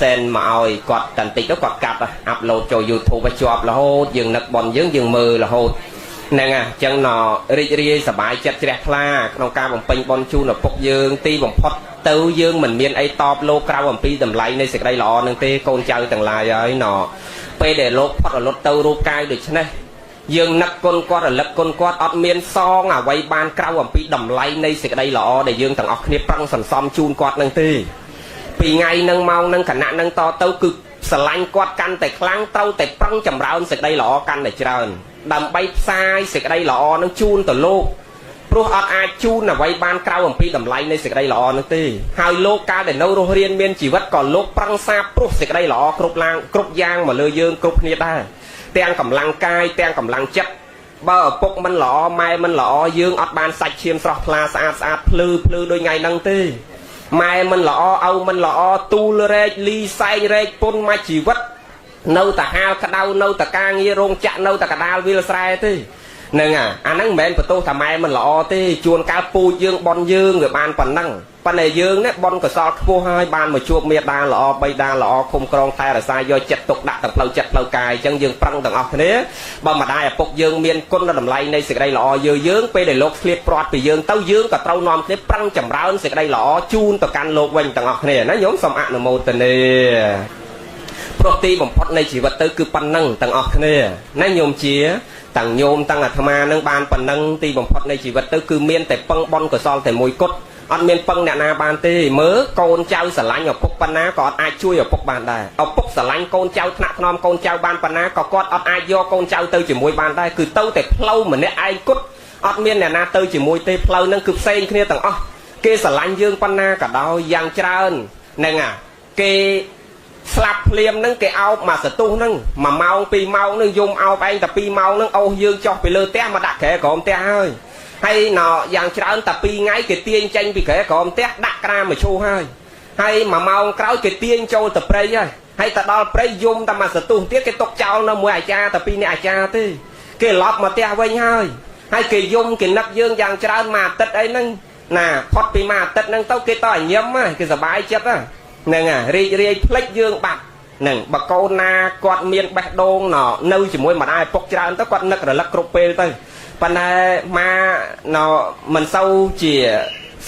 សេនមកឲ្យគាត់តន្តិចទៅគាត់កាត់អាប់ឡូតចូល YouTube ឲ្យជាប់រហូតយើងនឹកប៉ុនយើងមើលរហូតហ្នឹងអញ្ចឹងរីករាយសប្បាយចិត្តជ្រះថ្លាក្នុងការបំពេញប៉ុនជូនឪពុកយើងទីបំផុតទៅយើងមិនមានអីតបលោកក្រៅអំពីតម្លៃនៃសេចក្តីល្អនឹងទេកូនចៅទាំងឡាយហើយពេលដែលលោកផុតរលត់ទៅរូបកាយដូច្នេះយើងនឹកគុណគាត់រលឹកគុណគាត់អត់មានសងអ្វីបានក្រៅអំពីតម្លៃនៃសេចក្តីល្អដែលយើងទាំងអស់គ្នាប្រឹងសន្សំជូនគាត់នឹងទេពីថ្ងៃនឹងម៉ោងនឹងគណៈនឹងតទៅគឺស្រឡាញ់គាត់កាន់តែខ្លាំងត្រូវតែប្រឹងចម្រើនសេចក្តីល្អកាន់តែច្រើនដើម្បីផ្សាយសេចក្តីល្អនឹងជូនទៅលោក ព្រោះអត់អាចជូនអ្វីបានក្រៅអំពីតម្លៃនៃសេចក្តីល្អនោះទេហើយលោកកាលដែលនៅរស់រានមានជីវិតក៏លោកប្រឹងសាព្រោះសេចក្តីល្អគ្រប់យ៉ាងមកលើយើងគ្រប់គ្នាដែរទាំងកម្លាំងកាយទាំងកម្លាំងចិត្តបើឪពុកមិនល្អម៉ែមិនល្អយើងអត់បានសាច់ឈាមស្រស់ថ្លាស្អាតភ្លឺដូចថ្ងៃហ្នឹងទេម៉ែមិនល្អឪមិនល្អទូលរែកលីសែងរែកពុនមកជីវិតនៅតែហាលក្តៅនៅតែការងាររោងចក្រនៅតែកដាលវាលស្រែទេហ្នឹងអាហ្នឹងមិនមែនបន្ទោសថាម៉ែមិនល្អទេជួនកាលពូជយើងបនយើងវាបានប៉ុណ្ណឹងប៉ុន្តែយើងនេះបនកសលខ្ពស់ហើយបានមកជួបមេដាល្អបៃតាល្អគុំក្រងថែរក្សាយកចិត្តទុកដាក់ទាំងផ្លូវចិត្តផ្លូវកាយអញ្ចឹងយើងប្រឹងទាំងអស់គ្នាបើម្ដាយឪពុកយើងមានគុណតម្លៃនៃសេចក្តីល្អយើងពេលដែលលោកឆ្លៀតព្រាត់ពីយើងទៅយើងក៏ត្រូវនាំគ្នាប្រឹងចម្រើនសេចក្តីល្អជូនទៅកាន់លោកវិញទាំងអស់គ្នាណាញោមសូមអនុមោទនាព្រោះទីបំផុតនៃជីវិតទៅគឺប៉ុណ្ណឹងទាំងអស់គ្នាណាញោមជាទាំងញោមទាំងអាត្មានឹងបានប៉ុណ្ណឹងទីបំផុតនៃជីវិតទៅគឺមានតែពឹងបនកសលតែមួយគត់អត់មានពឹងអ្នកណាបានទេមើលកូនចៅស្រឡាញ់ឪពុកប៉ុណ្ណាក៏អត់អាចជួយឪពុកបានដែរឪពុកស្រឡាញ់កូនចៅថ្នាក់ថ្នមកូនចៅបានប៉ុណ្ណាក៏គាត់អត់អាចយកកូនចៅទៅជាមួយបានដែរគឺទៅតែផ្លូវម្នាក់ឯងគត់អត់មានអ្នកណាទៅជាមួយទេផ្លូវហ្នឹងគឺផ្សេងគ្នាទាំងអស់គេស្រឡាញ់យើងប៉ុណ្ណាក៏ដោយយ៉ាងច្រើនហ្នឹងគេស្លាប់ភ្លាមហ្នឹងគេអោបមកសតុះហ្នឹង1ម៉ោង2ម៉ោងហ្នឹងយំអោបឯងតែ2ម៉ោងហ្នឹងអូសយើងចុះពីលើផ្ទះមកដាក់ក្រែក្រោមផ្ទះហើយណោយ៉ាងច្រើនតែ2ថ្ងៃគេទាញចេញពីក្រែក្រោមផ្ទះដាក់ក្រាមមកឈូហើយ1ម៉ោងក្រោយគេទាញចូលទៅព្រៃហើយទៅដល់ព្រៃយំតែមកសតុះទៀតគេຕົកចោលនៅមួយអាចារ្យតែ2នាក់អាចារ្យទេគេឡប់មកផ្ទះវិញហើយគេយំគេនឹកយើងយ៉ាងច្រើនមួយអាទិត្យអីហ្នឹងណាផុតពីមួយអាទិត្យហ្នឹងទៅគេតឲ្យញឹមគេសប្បាយចិត្តហ្នឹងរីករាយភ្លេចយើងបាត់ហ្នឹងបើកូនណាគាត់មានបេះដូងនៅជាមួយម្ដាយឪពុកច្រើនទៅគាត់នឹករលឹកគ្រប់ពេលទៅប៉ុន្តែមិនសូវជា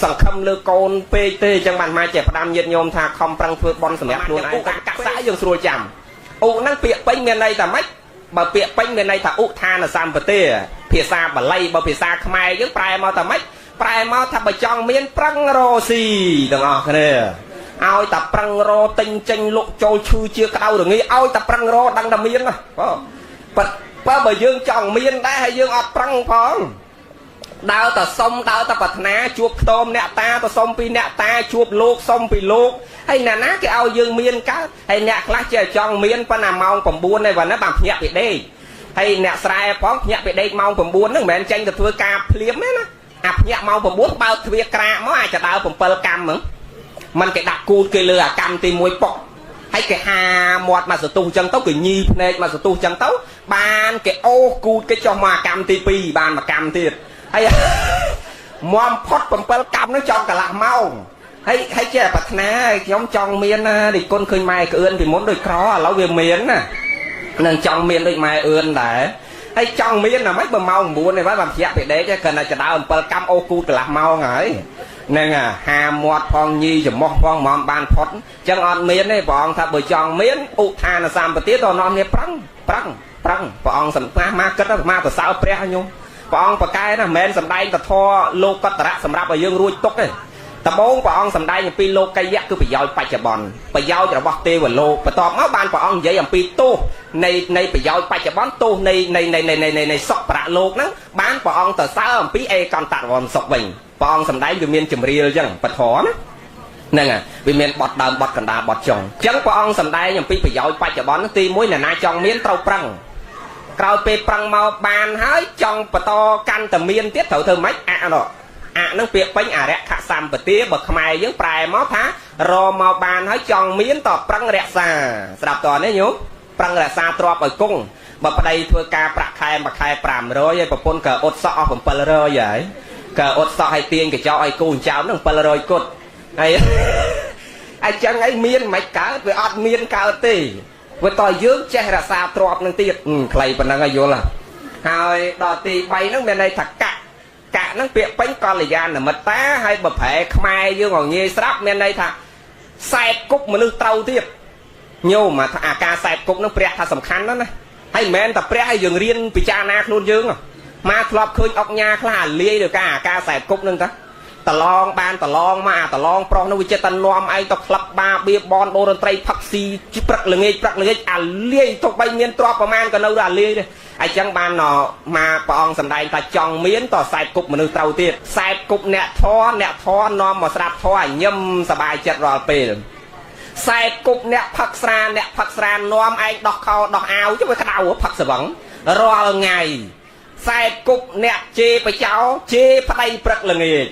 សង្ឃឹមលើកូនពេកទេអញ្ចឹងបានមកជាផ្ដាំញាតញោមថាខំប្រឹងធ្វើបន់សម្រាប់ខ្លួនឯងកាក់សាយើងស្រួលចាំឧហ្នឹងពាក្យពេញមានន័យថាម៉េចបើពាក្យពេញមានន័យថាឧឋានសម្បទាភាសាបាលីបើភាសាខ្មែរយើងប្រែមកថាម៉េចប្រែមកថាបើចង់មានប្រឹងរកស៊ីទាំងអស់គ្នាឲ្យតែប្រឹងរទិញចេញលក់ចូលឈឺជាក្តៅរងាឲ្យតែប្រឹងរដឹងតែមានណាបើយើងចង់មានដែរហើយយើងអត់ប្រឹងផងដើរតែសុំដើរតែប្រាថ្នាជួបខ្ទមអ្នកតាទៅសុំពីអ្នកតាជួបលោកសុំពីលោកហើយអ្នកណាគេឲ្យយើងមានកើតហើយអ្នកខ្លះចេះចង់មានប៉ុន្តែម៉ោង9ឯវ៉ាន់ណាបានភ្ញាក់ពីដេកហើយអ្នកស្រែផងភ្ញាក់ពីដេកម៉ោង9ហ្នឹងមិនមែនចេញទៅធ្វើការភ្លាមទេណាអាភ្ញាក់ម៉ោង9បើកទ្វារក្រាកមកអាចដើរ7កម្មហ្នឹងมันគេដាក់គូតគេលើអាកម្មទី1ប៉ុកហើយគេហាមាត់មកសតុះចឹងទៅគេញីភ្នែកមកសតុះចឹងទៅបានគេអូសគូតគេចុះមកអាកម្មទី2បានមកកម្មទៀតហើយមុំផុត7កម្មនោះចង់កន្លះម៉ោងហើយចេះប្រាថ្នាខ្ញុំចង់មានណានេះគុណឃើញម៉ែក្អឿនពីមុនដូចក្រឥឡូវវាមានណានឹងចង់មានដូចម៉ែអឿនដែរហើយចង់មានណាមិនបើម៉ោង9នេះបានភ្ញាក់ពីដេកគ្រាន់តែចដើ7កម្មអូសគូតកន្លះម៉ោងហើយហ្នឹងហាមាត់ផងញីច្រមុះផងមកបានផុតអញ្ចឹងអត់មានទេព្រះអង្គថាបើចង់មានឧឋានសម្បទាតនាំគ្នាប្រឹងព្រះអង្គសម្មាមកគិតមកទៅសើព្រះញោមព្រះអង្គប្រកែណាមិនមែនសំដែងតធលោកកតរៈសម្រាប់ឲ្យយើងរួចទុកទេដំបូងព្រះអង្គសម្ដែងអំពីលោកយៈគឺប្រយោជន៍បច្ចុប្បន្នប្រយោជន៍របស់ទេវលោកបន្ទាប់មកបានព្រះអង្គនិយាយអំពីទោសនៃប្រយោជន៍បច្ចុប្បន្នទោសនៃសុខប្រៈលោកហ្នឹងបានព្រះអង្គទៅសើអំពីអេកន្តរវមសុខវិញព្រះអង្គសម្ដែងវាមានចម្រៀលអញ្ចឹងបធរណាហ្នឹងវាមានបត់ដើមបត់កណ្ដាលបត់ចុងអញ្ចឹងព្រះអង្គសម្ដែងអំពីប្រយោជន៍បច្ចុប្បន្នទី1អ្នកណាចង់មានត្រូវប្រឹងក្រោយពេលប្រឹងមកបានហើយចង់បន្តកាន់តែមានទៀតត្រូវធ្វើម៉េចហ្នឹងពាក្យពេញអរិខសម្បទាបើខ្មែរយើងប្រែមកថារមកបានហើយចង់មានតប្រឹងរក្សាស្ដាប់តនេះញោមប្រឹងរក្សាទ្រព្យឲ្យគង់បើប្តីធ្វើការប្រាក់ខែមួយខែ500ហើយប្រពន្ធក៏អត់សក់អស់700ហើយក៏អត់សក់ឲ្យទាញកញ្ចក់ឲ្យគូចៅនឹង700គត់ហើយអញ្ចឹងឯងមានមិនកើតវាអត់មានកើតទេវាតើយើងចេះរក្សាទ្រព្យនឹងទៀតខ្លីប៉ុណ្ណឹងឲ្យយល់ហើយដល់ទី3ហ្នឹងមានន័យថាកាក់ហ្នឹងពាក្យពេញកល្យាណមិត្តតាហើយបើប្រែខ្មែរយើងឲ្យងាយស្រាប់មានន័យថាសែតគប់មនុស្សត្រូវទៀតញោមអាការសែតគប់ហ្នឹងព្រះថាសំខាន់ណាស់ណាហើយមិនមែនតែព្រះឲ្យយើងរៀនពិចារណាខ្លួនយើងមកធ្លាប់ឃើញអុកញ៉ាខ្លះអាលាយលើការសែតគប់ហ្នឹងតាតឡងបានតឡងមកអាតឡងប្រុសនោះវាចិត្តតែនាំឯងទៅក្លឹបបាបៀបនដូរតន្ត្រីផឹកស៊ីព្រឹកល្ងាចអាលាយទៅបីមានទ្រព្យប្រមាណក៏នៅអាលាយដែរ ai chẳng ban nó mà bọn sầm đai ta chọn miến tỏ sai cục mà nước trâu tiệt sai cục nẹt thó nó mà sạp thó nhâm sờ bài chật rồi pê sai cục nẹt phật sra nom anh đọc khâu đọc áo chứ phải đầu phật sờ vắng rồi ngày sai cục nẹt chê phải cháu chê phải đây bật là nghề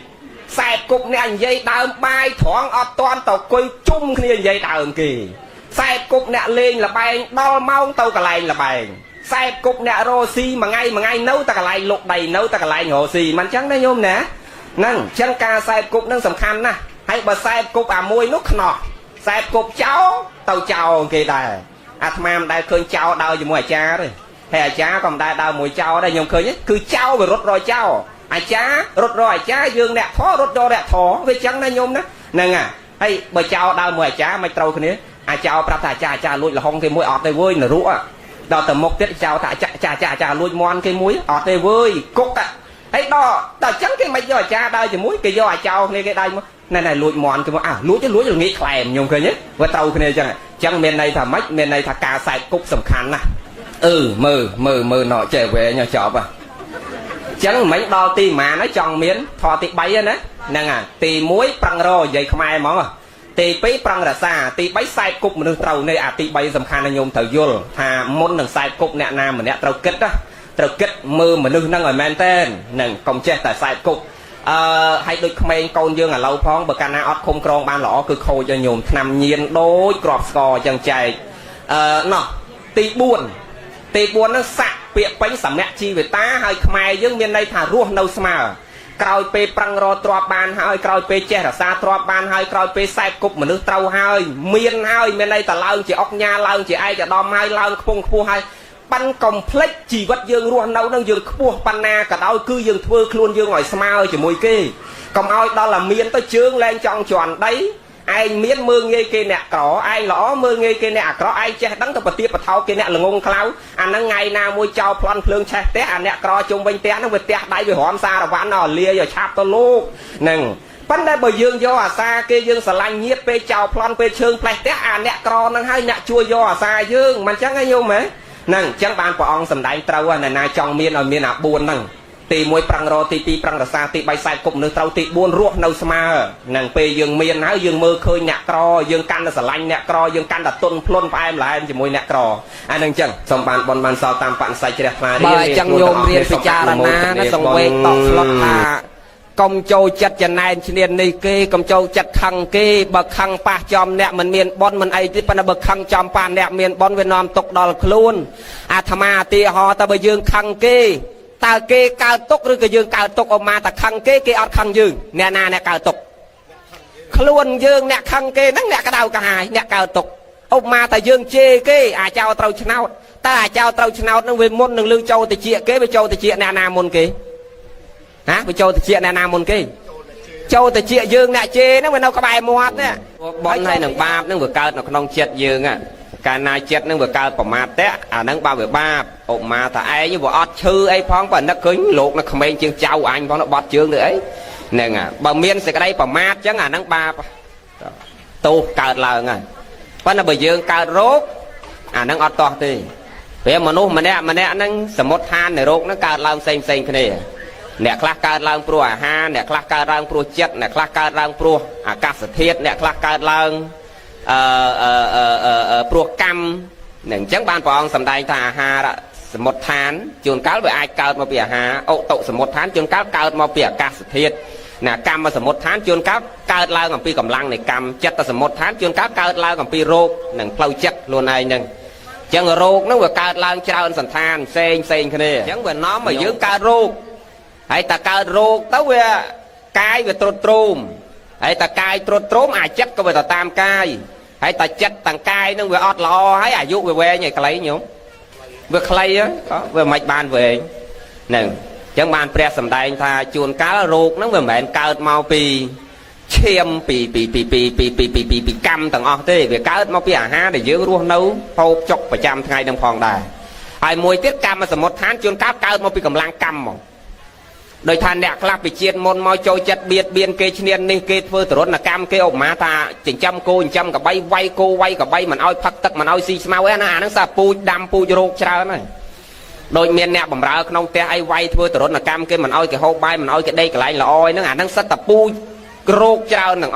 sai cục nẹt dây đào bài thoáng ở toàn tàu quay chung kia dây đào kì sai cục nẹt lên là bài đo mau tàu cả lại là bài sai cục nẹt rosi mà ngay nấu ta cả lại lục đầy nấu ta cả lại ngộ xìมันchẳngได้โยมนะนั่นchẳng ca sai cụcนั่นสำคัญนะให้บะsai cụcมวยนุกขนอsai cục cháu tàu cháu kì đâyอาตมาได้เคยเจ้าดาวอยู่มวยจ้าเลยแต่จ้าก็ได้ดาวมวยเจ้าได้โยมเคยเนี่ยคือเจ้าไปรถรอยเจ้าอาจ้ารถรอยจ้ายืนแดดท้อรถรอยแดดท้อไปchẳngได้โยมนะนั่นอ่ะให้บะเจ้าดาวมวยจ้าไม่เท่าคนนี้อาเจ้าปราบจ้าลุยละห้องcái mวยออกได้เว้ยน่ะรู้อ่ะดาวแต่มกเจ็ดเจ้าแต่จ้าลุยมอนcái mวยออกได้เว้ยกุกอ่ะไอ้ดอแต่chẳng cáiไม่ย่อจ้าได้จะมวยcáiย่อเจ้าเนี่ยcáiได้มั้ยnàyลุยมอนcái mวยอ่ะลุยจะงี้แคลมโยมเคยเนี่ยว่าเท่าคนนี้chẳngเมนในถ้าไม่เมนในถ้ากาใส่กุกสำคัญนะมือnọ trở về nhà chọp à chẳng mấy đo ti mà nó tròn miếng thò ti bay á nè nè à ti muối prang rồi vậy không ai món à ti pí prang là xa ti bay sai cục mà nước trâu này à ti bay sầm khăn là nhôm thầu vô thà môn đằng sai cục nè nam mà nè trâu kích á trâu kích mưa mà nước năng ở men tên nè công chết tại sai cục hay đôi comment con dương là lâu phong bờ cana ót không con ban lỏ cứ khôi cho nhôm nằm nhiên đôi crop score chân chạy nọ ti buồn nó sạc bịa bánh sẩm mẹ chi về ta hơi khmai dương miền đây thả ruộng đâu mà còi pe prang ro trọp ban hơi còi pe che là xa trọp ban hơi còi pe sai cục mà nước trâu hơi miền đây ta lao chỉ ốc nha lao chỉ ai cả đom hai lao khung khua hai bắn complex chỉ vật dương ruộng đâu đang dương khua pan na cả đôi cứ dương thưa luôn dương ngoài smile chỉ mùi kê còn ai đó là miền tới trương lên trong tròn đấy ai miến mưa nghe kia nè cỏ ai lõ mưa nghe kia nè cỏ ai che đắng tập tiệp thao kia nè là ngôn khlau anh nó ngày nào môi trâu plan phượng che té anh nè cỏ chung bên té nó về té đáy về hòm xa là ván nó lia rồi chạp to lúc nè vấn đề bởi dương do à xa kia dương sờ lanh nhiếp pe trâu plan pe trương plei té anh nè cỏ nó hay nè chua do à xa dương mà chẳng ai vô mấy nè chẳng bàn của ông sầm đại trâu này này trong miên ở miên à buồn nèตีมวยปรังรอตีปีปรังรสาตีใบสายกบนึกเต้าตีบ้วนรั่วនៅស្មើនឹងពេលយើងមានហើយយើងមើលឃើញអ្នកក្រយើងកាន់តែស្រឡាញ់អ្នកក្រយើងកាន់តែទុនភ្លុនផ្អែមល្ហែមជាមួយអ្នកក្រអានឹងចឹងសូមបានបនបានសល់តាមបនសាច់ជ្រះថ្លារៀនចឹងញោមរៀនពិចារណាណាសង្វេគតផ្លុតថាកុំចូលចិត្តចំណែនឈ្នាននេះគេកុំចូលចិត្តខឹងគេបើខឹងប៉ះចំអ្នកមិនមានបនមិនអីទេប៉ុន្តែបើខឹងចំប៉ះអ្នកមានបនវានាំទុកដល់ខ្លួនអាត្មាឧទាហរណ៍តែបើយើងខឹងគេตาเกย์กาตกหรือกระยืงกาตกออกมาแต่คังเกย์อดคังยืงเนี่ยนาเนี่ยกาตกขลุ่นยืงเนี่ยคังเกย์นั่งเนี่ยกระดาวกระหายเนี่ยกาตกออกมาแต่ยืงเจเกย์อาเจ้าเต้าชนะแต่อาเจ้าเต้าชนะนั่งเวมนหนึ่งลือโจตะเจียเกย์ไปโจตะเจียเนี่ยนามนเกย์ฮะไปโจตะเจียเนี่ยนามนเกย์โจตะเจียยืงเนี่ยเจนั่งเป็นเอากระบายมวดเนี่ยบอลในหนึ่งบาปนั่งเบิกเกิดหนึ่งน้องเจียยืงอ่ะการนายเจ็ดนั่งเบิกเกิดประมาทเตะนั่งบาเบิกบาปออกมาแต่ไอ้ยังบอกอดชื่อไอ้พ้องก่อนนักขึ้นโลกนักเขมรจึงเจ้าอันพ้องนักบอดชื่อเลยไอ้เนี่ยไงบางเมียนเสกได้ประมาทจังนั่งบาปตูเกิดเลยไงเพราะนั่นเบิกยืงเกิดโรคนั่งอดต่อตีเพื่อมนุษย์มันเนี่ยนั่งสมมติทานในโรคนั่งเกิดเราเซ็งคนนี้เนี่ยคลาเกิดเราปลัวอาหารเนี่ยคลาเกิดเราปลัวเจ็ดเนี่ยคลาเกิดเราปลัวอากาศเทียดเนี่ยคลาเกิดเราปลัวกรรมหนึ่งจังบ้านปองสำได้ทาหาสมมติฐานจนก้าวไปไอเกิดมาเปียหาโอโตสมมติฐานจนก้าวเกิดมาเปียกาสเทียดนะกรรมมาสมมติฐานจนก้าวเกิดลาวกับปีกำลังในกรรมจัตสมมติฐานจนก้าวเกิดลาวกับปีโรคหนึ่งเปล่าจักล้วนไอหนึ่งจังโรคนั่งว่าเกิดลาวเจ้าสันทานเซ็งคนนี้จังว่าน้อมมายื้อเกิดโรคไอ้ตาเกิดโรคตั้งว่ากายว่าตรวจตรมไอ้ตากายตรวจตรมอาจจักก็ว่าตามกายไอ้ตาจัดต่างกายนั่งว่าอดรอให้อายุเว่ๆไงใครโยมเมื่อใครอ่ะเมื่อไม่บานเว่หนึ่งจังบานเปรียสำได้ท่าจูนก้าโรคนั่งว่าเหม็นเกิดมาปีเชี่ยมปีกำต่างออกเต้เวียเกิดมาปีอาหารđểยื้อรู้นู้พบจกประจำไงดังพองได้ไอ้มวยติดกรรมมาสมมติฐานจูนก้าเกิดมาปีกำลังกรรมโดยท่านเนี่ยคลาบไปเชียนมนมอยโจจัดเบียดเบียนเกชเนียนนี่เกตเพื่อตรวจนักกรรมเกออกมาตาจิงจำโกจิงจำกับใบไวโกไวกับใบมันเอาพักตักมันเอาซีสมาไว้นะนั่งสาปูดำปูโรกชราหน่อย đôi miền nẹt bầm rau không té ai vay thưa từ đó cam cái mình oi cái hộp bay mình oi cái đây cái lại là oi nó năng sắt tập pu rô trao nằng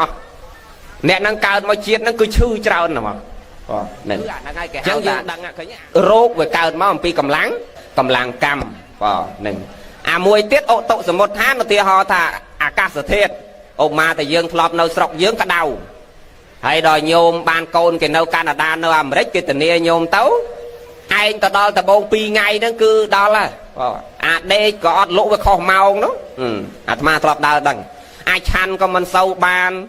nè năng cao mà chiết nó cứ chư trao nè mà chẳng rô về cao mà pi cầm láng cam nè mùi tiết ô tô một tháng nó tia họ thà ca sở thiệt ôm mà thì dương flop nâu sọc dương cả đầu hay đòi nhôm ban côn cái nâu Canada nâu America cái tình yêu nhôm tấu anh ta đo ta bông pi ngay nó cứ đó là đây có lỗ với kho màu nó mà flop đào đằng ai chăn có mình sâu ban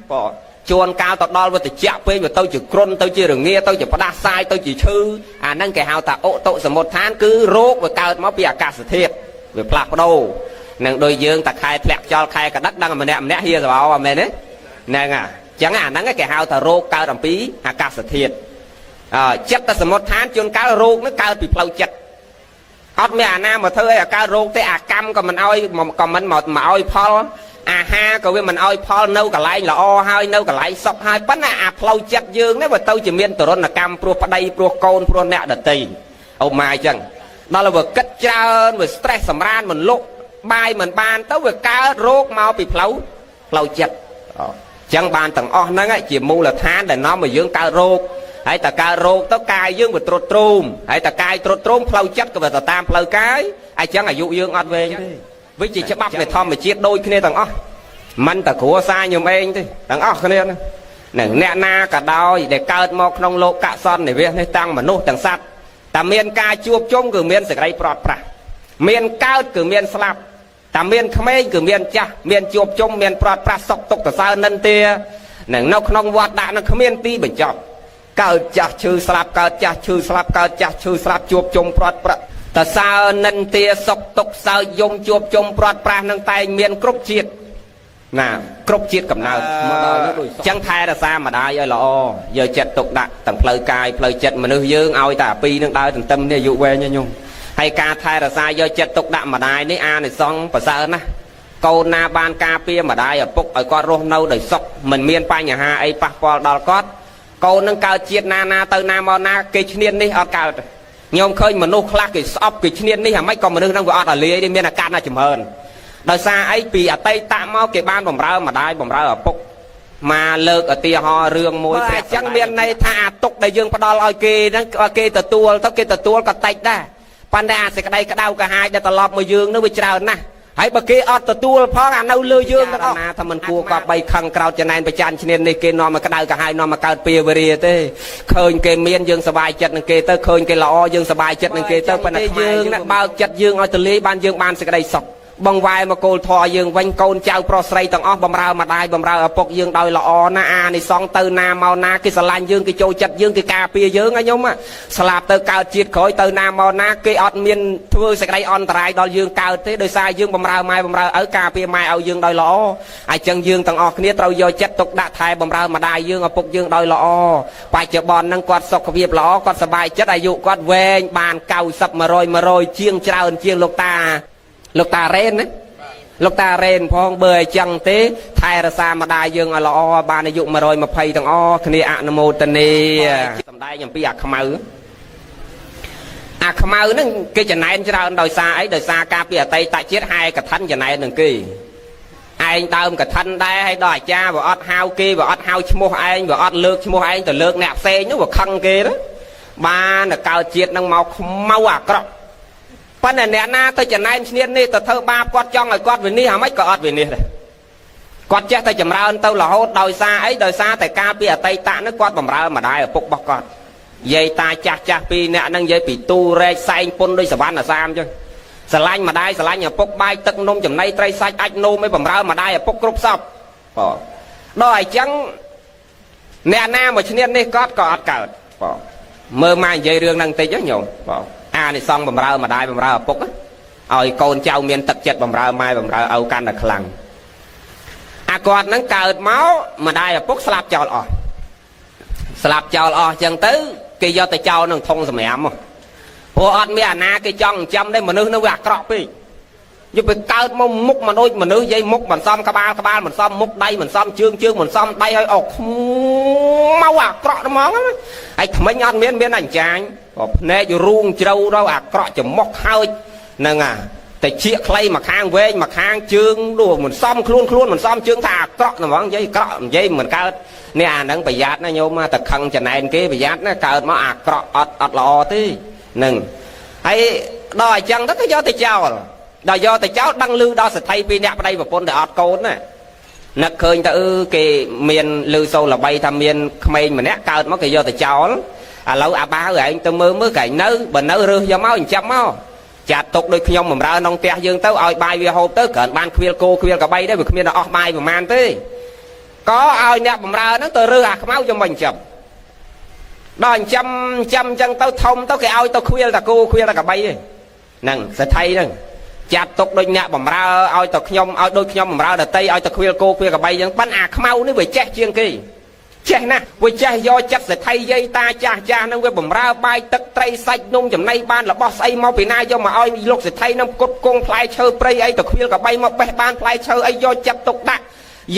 chuồn cao ta đo với từ chẹo với tôi chỉ cron tôi chỉ được nghe tôi chỉ có đa sai tôi chỉ chư nâng cái hào ta ô tô một tháng cứ rốt với cao máu bia ca sở thiệt về plak đâu nâng đôi dương ta khai plak cho khai cả đất đang mà nè hia rồi mẹ đấy nè chẳng nâng cái hào ta rốt cao đầm pí ca sở thiệt chất ta một tháng chuồn cao rốt nó cao bị plau chất ót mẹ nam mà thôi cao rốt tới cam còn mình oi còn mình mà oi pol ha còn với mình oi pol nâu cả lại là o hai nâu cả lại sọc hai bắn plau chất dương đấy mà tôi chỉ miên từ là cam pro đây pro côn pro nè đợt tì ông mai chẳng đó là vừa cất trơn vừa stress sầm ran mình lúc bài mình ban tới vừa cá rốt mau bị plau chật chẳng bàn tầng o nó chỉ mua là than để nó mà dương cá rốt hãy ta cá rốt tới cài dương vừa trột trôm hãy ta cài trột trôm plau chất về ta tam plau cái ai chẳng là dụ dương ăn về với chị sẽ bắp về thom mà chiết đôi kia tầng o mình ta của xa nhiều em thì tầng o kia nè na cả đôi để cao một nông lộ cả son để về tăng mà nô tầng sắt ta miền ca chuộc chung cứ miền sẽ gây prọt pra miền cao cứ miền slap ta miền khmer cứ miền cha miền chuộc chung miền prọt pra sọc tục ta sao nân tia nè nó không vọt đã nó miền ti bình chọn cao cha chư slap cao cha chư slap cao cha chư slap chuộc chung prọt pra ta sao nân tia sọc tục sao dùng chuộc chung prọt pra nâng tay miền cướp chiết nè cướp chiết cầm nào chẳng thay là sao mà đại ơi lọ giờ chật tục đặt tầng phơi cài phơi chật mà nước dương ao ta pi nâng đai tầng tâm này dụ về nha nhung hay ca thay là sao giờ chật tục đặt mà đại này này xong và sao nè câu na ban ca pia mà đại ở bục ở con rô nâu đời sọc mình miên pa nhà ha ấy passport đào cót câu nâng cao chiết na từ na mò na kê niên đi ở cao nhung khơi mà nô khla cái shop cái niên đi hả mấy con mà nước đang gọi ở lưới đi miên là can là chùm hơn đời xa ấy vì ở tây tạm máu cái ban bầm rau mà đai bầm rau ở bục mà lợt ở tia ho rương môi chẳng miền này thà tục đại dương bắt đầu lòi kê nó kê từ tua cả tạch đó panda sẽ cái đây cái đau cả hai để tao lọp môi dương nó bị trào nè hãy bật kê ở từ tua phó à nâu lư dương đó na thằng mình cua qua bay khăng cào cho nên bị chan cho nên này kê nó mà cái đau cả hai nó mà cao pia về thế khơi kê miền dương sờ bài chật kê tới khơi kê lọ dương sờ bài chật kê tới panda dương nó bao chật dương ở từ lý ban dương ban sẽ cái đây sọc bong vai mà cô thò dương vanh côn trao pro sray tầng óc bầm rau mà đai bầm rau ở bọc dương đòi lọ na này xong từ na màu na cái sờ lan dương cái châu chật dương cái cà pia dương ấy nhung á slap từ cao chiết khối từ na màu na cái ọt miên thưa sẽ đây on trai đòi dương cao thế đôi sai dương bầm rau mai bầm rau ở cà pia mai ao dương đòi lọ ai chân dương tầng óc kia trâu vô chất tục đã thay bầm rau mà đai dương ở bọc dương đòi lọ bài chợ bòn nâng quạt sọc việc lọ quạt sờ bài chất ai dụ quạt về bàn cao sập mà rồi chiêng trao chiêng lục ta ren đấy lục ta ren phong bơi chẳng thế thay ra xa mà đại dương ở lọ ba này dụng mà rồi mà phay thằng o khi ạ nam mô tần ni tầm đây nhầm pi khăm ư nó cái chân này cho đời xa ấy đời xa ca pi ở tây tại chết hai cả thân chân này đừng kỳ anh tao cả thân đây hay đòi cha và ót hao kia và ót hao mua anh và ót lược mua anh từ lược nạp xe nhú vào khăn kia đó ba là cao chiết năng mau cọc phần này nè na tôi chẳng ai niên đi tôi thơ ba quát cho người quát về ní hả mấy có về ní này quát chết tôi chầm ra ơn tôi là hốt đời xa ấy đời xa tại ca pi ở tây tạ nó quát bầm ra mà đai ở bốc bọc con dây ta cha pi nè năng dây bị tu re say pôn đôi sờ ban là sam chứ sờ lanh mà đai sờ lanh ở bốc bay tắc nôm chầm nay tray say ách nôm mấy bầm ra mà đai ở bốc group sọc đòi trắng nè na mà niên đi có cợt mơ mai dây rương năng tây chứ nhiều này xong bầm rau mà đai bầm rau bốc á ôi con cháu miền tật chật bầm rau mai bầm rau âu can là khlang còn nó cợt máu mà đai bốc slap chào lọ chẳng tứ cái do tay cháu nó thông sầm em mà po ọt mi na cái chong chăm đây mà nước nó gạt cọp đi យកទៅកើតមកមុខមកដូចមនុស្សនិយាយមុខមិនសមក្បាលមិនសមមុខដៃមិនសមជើងមិនសមដៃឲ្យអុកមកអាក្រក់ហ្មងហើយថ្មិញអត់មានអញ្ចាញភ្នែករូងជ្រៅដល់អាក្រក់ច្រមុះហើយហ្នឹងតែជាខ្លីមកខាងវែងមកខាងជើងដូចមិនសមខ្លួនមិនសមជើងថាអាក្រក់ហ្មងនិយាយក្រក់និយាយមិនកើតនេះអាហ្នឹងប្រយ័ត្នណាញោមតែខឹងចំណែនគេប្រយ័ត្នណាកើតមកអាក្រក់អត់ល្អទេហ្នឹងហើយដល់អញ្ចឹងទៅគេយកទៅចោលដល់យកទៅចោលដឹងឮដល់សទ្ធិពីរអ្នកប្តីប្រពន្ធតែអត់កូនណានឹកឃើញទៅគេមានឮសូរល្បីថាមានក្មេងម្នាក់កើតមកគេយកទៅចោលឥឡូវអាបាវឯងទៅមើលកែនៅបើនៅរើសយកមកអញ្ចឹងមកចាត់ទុកដូចខ្ញុំបំរើក្នុងផ្ទះយើងទៅឲ្យបាយវាហូបទៅគ្រាន់បានខ្វៀលគោខ្វៀលកបីដែរវាគ្មានអស់បាយប្រមាណទេក៏ឲ្យអ្នកបំរើហ្នឹងទៅរើសអាខ្មៅចាំមិនចាប់ដល់ចាំអញ្ចឹងទៅធំទៅគេឲ្យទៅខ្វៀលតាគោខ្វៀលតាកបីហ្នឹងសទ្ធិហ្នឹងចាត់ទុកដូចអ្នកបំរើឲ្យទៅខ្ញុំឲ្យដូចខ្ញុំបំរើដតីឲ្យទៅខ្វៀលគោខ្វៀលកបីអញ្ចឹងប៉ិនអាខ្មៅនេះវាចេះជាងគេចេះណាស់វាចេះយកចិត្តសទ្ធិយាយតាចាស់ហ្នឹងវាបំរើបាយទឹកត្រីសាច់នំចំណីបានរបស់ស្អីមកពីណាយកមកឲ្យលោកសទ្ធិហ្នឹងគុតគង់ផ្លែឈើព្រៃអីទៅខ្វៀលកបីមកបេះបានផ្លែឈើអីយកចិត្តទុកដាក់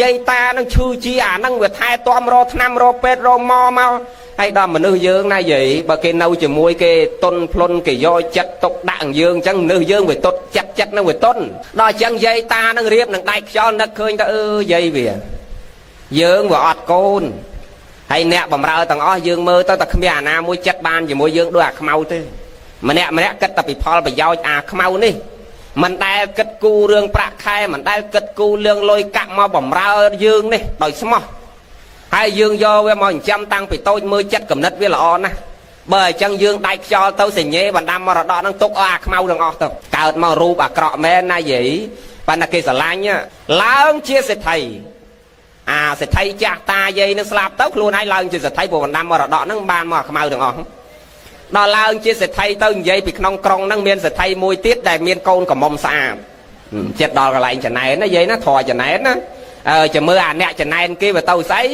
យាយតានឹងឈឺជាអាហ្នឹងវាថែទាំរកថ្នាំរកពេទ្យរកមកហើយដល់មនុស្សយើងណាយាយបើគេនៅជាមួយគេតុនភ្លុនគេយកចិត្តទុកដាក់យើងអញ្ចឹងមនុស្សយើងវាតុតចិត្តនឹងវាតុនដល់អញ្ចឹងយាយតានឹងរៀបនឹងដៃខ្យល់នឹកឃើញទៅយាយវាយើងវាអត់កូនហើយអ្នកបំរើទាំងអស់យើងមើលទៅតែគ្មានអាណាមួយចិត្តបានជាមួយយើងដូចអាខ្មៅទេម្នាក់គិតតែពីផលប្រយោជន៍អាខ្មៅនេះមិនដែលគិតគូរឿងប្រាក់ខែមិនដែលគិតគូរឿងលុយកាក់មកបំរើយើងនេះដោយស្មោះហើយយើងយកវាមកចិញ្ចឹមតាំងពីតូចមើលចិត្តកំណត់វាល្អណាស់បើអញ្ចឹងយើងដៃខ្យល់ទៅសញ្ញេបណ្ដាំមរតកហ្នឹងទុកឲ្យអាខ្មៅទាំងអស់ទៅកើតមករូបអាក្រក់មែនណាយាយប៉ុន្តែគេស្រឡាញ់ឡើងជាសេដ្ឋីអាសេដ្ឋីចាស់តាយាយនឹងស្លាប់ទៅខ្លួនឯងឡើងជាសេដ្ឋីព្រោះបណ្ដាំមរតកហ្នឹងបានមកអាខ្មៅទាំងអស់ដល់ឡើងជាសេដ្ឋីទៅនិយាយពីក្នុងក្រុងហ្នឹងមានសេដ្ឋីមួយទៀតដែលមានកូនកំមុំស្អាតចិត្តដល់កន្លែងចំណែនណាយាយណាធေါ်ចំណែនណាចាំមើលអាអ្នកចំណែនគេវាទៅស្អី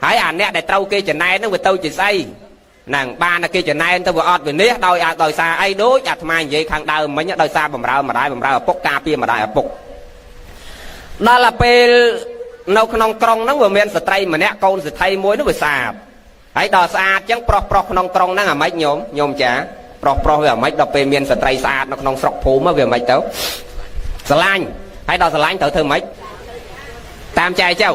ហើយអាអ្នកដែលត្រូវគេចំណែនហ្នឹងវាទៅជាស្អីហ្នឹងបានតែគេចំណែនទៅវាអត់វិនិច្ឆ័យដោយសារអីដូចអាត្មានិយាយខាងដើមមិញដោយសារបំរើម្ដាយបំរើឪពុកការពារម្ដាយឪពុកដល់ពេលនៅក្នុងក្រុងហ្នឹងវាមានស្ត្រីម្នាក់កូនសេដ្ឋីមួយនោះវាស្អាតហើយដល់ស្អាតចឹងប្រុសក្នុងក្រុងហ្នឹងអាម៉េចញោមចាប្រុសវាអាម៉េចដល់ពេលមានស្ត្រីស្អាតនៅក្នុងស្រុកភូមិវាអាម៉េចទៅស្រឡាញ់ហើយដល់ស្រឡាញ់ត្រូវធ្វើម៉េចតាមចែកចៅ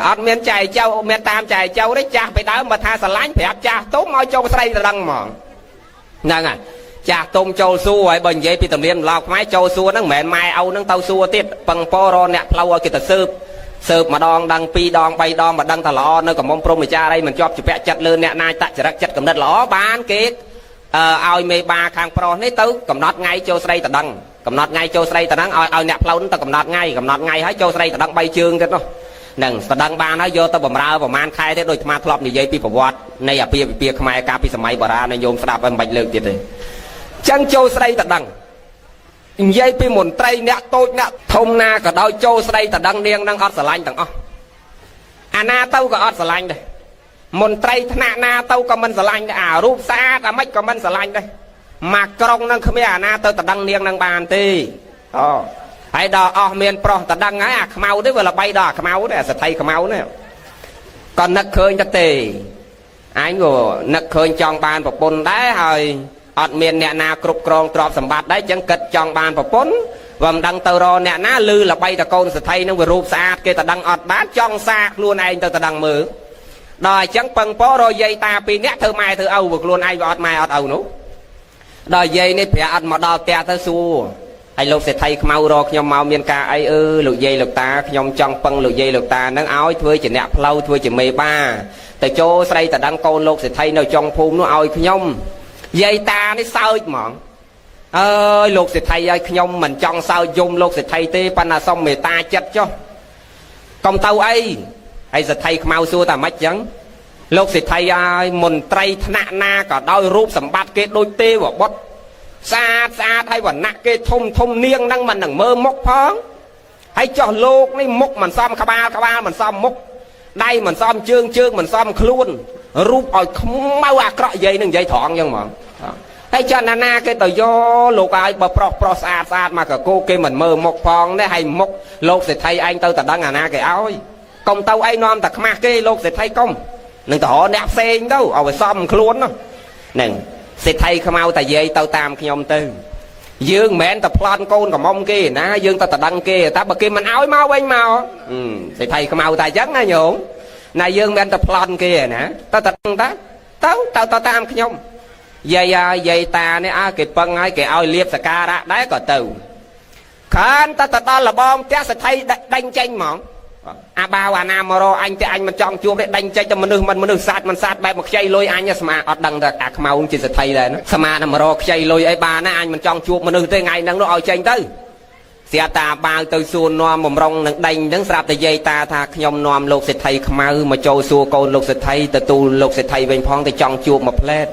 អត់មានចែកចៅមានតាមចែកចៅទេចាស់ពីដើមបើថាស្រឡាញ់ប្រាប់ចាស់ទុំឲ្យចូលស្រីទៅដឹងហ្មងហ្នឹងហើយចាស់ទុំចូលសួរហើយបើនិយាយពីទំនៀមទម្លាប់ខ្មែរចូលសួរហ្នឹងមិនមែនម៉ែឪហ្នឹងទៅសួរទៀតពឹងពោរអ្នកផ្លូវឲ្យគេទៅស៊ើបម្ដងដឹង2ដង3ដងមកដឹងថាល្អនៅកំមុំព្រមវិចារអីមិនជាប់ជាពាក់ចិត្តលើអ្នកណាយតចរិតចិត្តកំណត់ល្អបានគេឲ្យមេបាខាងប្រុសនេះទៅកំណត់ថ្ងៃចូលស្រីទៅដឹងកំណត់ថ្ងៃចូលស្រីទៅដឹងឲ្យអ្នកផ្លូវទៅកំណត់ថ្ងៃហើយចូលស្រីទៅដឹង3ជើងទៀតនោះហ្នឹងស្តឹងបានហើយយកទៅបំរើប្រហែលខែទេដូចអាត្មាធ្លាប់និយាយពីប្រវត្តិនៃអាពាហ៍ពិពាហ៍ខ្មែរកាលពីសម័យបុរាណញោមស្ដាប់ហើយមិនបាច់លើកទៀតទេចឹងចូលស្រីទៅដឹងនិយាយពីមន្ត្រីអ្នកតូចអ្នកធំណាក៏ដោយចូលស្រីទៅដឹងនាងនឹងអត់ស្រឡាញ់ទាំងអស់អាណាទៅក៏អត់ស្រឡាញ់ដែរមន្ត្រីថ្នាក់ណាទៅក៏មិនស្រឡាញ់ដែរអារូបស្អាតអាម៉េចក៏មិនស្រឡាញ់ដែរមកក្រុងនឹងគ្មានអាណាទៅតដឹងនាងនឹងបានទេហើយដល់អស់មានប្រុសតដឹងហើយអាខ្មៅទេវាល្បីដល់អាខ្មៅទេអាសទ្ធិខ្មៅនេះក៏នឹកឃើញទៅទេអញក៏នឹកឃើញចង់បានប្រពន្ធដែរហើយអត់មានអ្នកណាគ្រប់គ្រងទ្រព្យសម្បត្តិដែរចឹងគិតចង់បានប្រពន្ធវាមិនដឹងទៅរកអ្នកណាឮល្បីតកូនសទ្ធិនឹងវារូបស្អាតគេតដឹងអត់បានចង់សាខ្លួនឯងទៅតដឹងមើលដល់អញ្ចឹងពឹងពោរយាយតាពីរនាក់ធ្វើម៉ែធ្វើឪព្រោះខ្លួនឯងវាអត់ម៉ែអត់ឪនោះដល់យាយនេះប្រាអត់មកដល់ផ្ទះទៅសួរហើយលោកសេដ្ឋីខ្មៅរកខ្ញុំមកមានការអីលោកយាយលោកតាខ្ញុំចង់ពឹងលោកយាយលោកតានឹងឲ្យធ្វើជាអ្នកផ្លូវធ្វើជាមេបាទៅចូលស្រីតដឹងកូនលោកសេដ្ឋីនៅចុងភូមិនោះឲ្យខ្ញុំយាយតានេះសើចហ្មងអើយលោកសេដ្ឋីឲ្យខ្ញុំមិនចង់សើចយំលោកសេដ្ឋីទេប៉ុន្តែសុំមេត្តាចិត្តចុះកុំទៅអីហើយសេដ្ឋីខ្មៅសួរតែម៉េចចឹងលោកសេដ្ឋីឲ្យមន្ត្រីថ្នាក់ណាក៏ដោយរូបសម្បត្តិគេដូចទេវបុត្រស្អាតហើយវណ្ណៈគេធំនាងហ្នឹងមិននឹងមើលមុខផងហើយចោះលោកនេះមុខមិនសមក្បាលមិនសមមុខដៃមិនសមជើងមិនសមខ្លួនរូបឲ្យខ្មៅអាក្រក់យាយនឹងនិយាយត្រង់ចឹងហ្មង ហើយចន្ទណាគេទៅយកលោកឲ្យបើប្រុសប្រុសស្អាតស្អាតមកកកូគេមិនមើលមុខផងទេហើយមុខលោកសេដ្ឋីឯងទៅតដឹងអាណាគេឲ្យកុំទៅឯងនាំតែខ្មាស់គេលោកសេដ្ឋីកុំនឹងទៅរកអ្នកផ្សេងទៅឲ្យវាសមខ្លួនហ្នឹងសេដ្ឋីខ្មៅតែយាយទៅតាមខ្ញុំទៅយើងមិនមែនតែប្លន់កូនកំមុំគេណាយើងទៅតដឹងគេតែបើគេមិនឲ្យមកវិញមកសេដ្ឋីខ្មៅតែអញ្ចឹងណាញោមណាយើងមិនមែនតែប្លន់គេណាទៅតដឹងទៅតាមខ្ញុំយាយតានេះគេពឹងឲ្យគេឲ្យលៀបសការៈដែរក៏ទៅខានទៅដល់លបងផ្ទះសេដ្ឋីដេញចេញហ្មងអាបាវអាណាមករអញតែអញមិនចង់ជួបទេដេញចេញតែមនុស្សមិនមនុស្សសាច់មិនសាច់បែបមកខ្ចីលុយអញស្មាអត់ដឹងតែអាខ្មៅជាសេដ្ឋីដែរណាស្មាតែមករខ្ចីលុយអីបានណាអញមិនចង់ជួបមនុស្សទេថ្ងៃហ្នឹងនោះឲ្យចេញទៅស្រាប់តាបាវទៅសួរនាំបំរុងនឹងដេញហ្នឹងស្រាប់តែយាយតាថាខ្ញុំនាំលោកសេដ្ឋីខ្មៅមកចូលសួរកូនលោកសេដ្ឋីទទួលលោកសេដ្ឋីវិញផងទៅចង់ជួបមកផ្លែត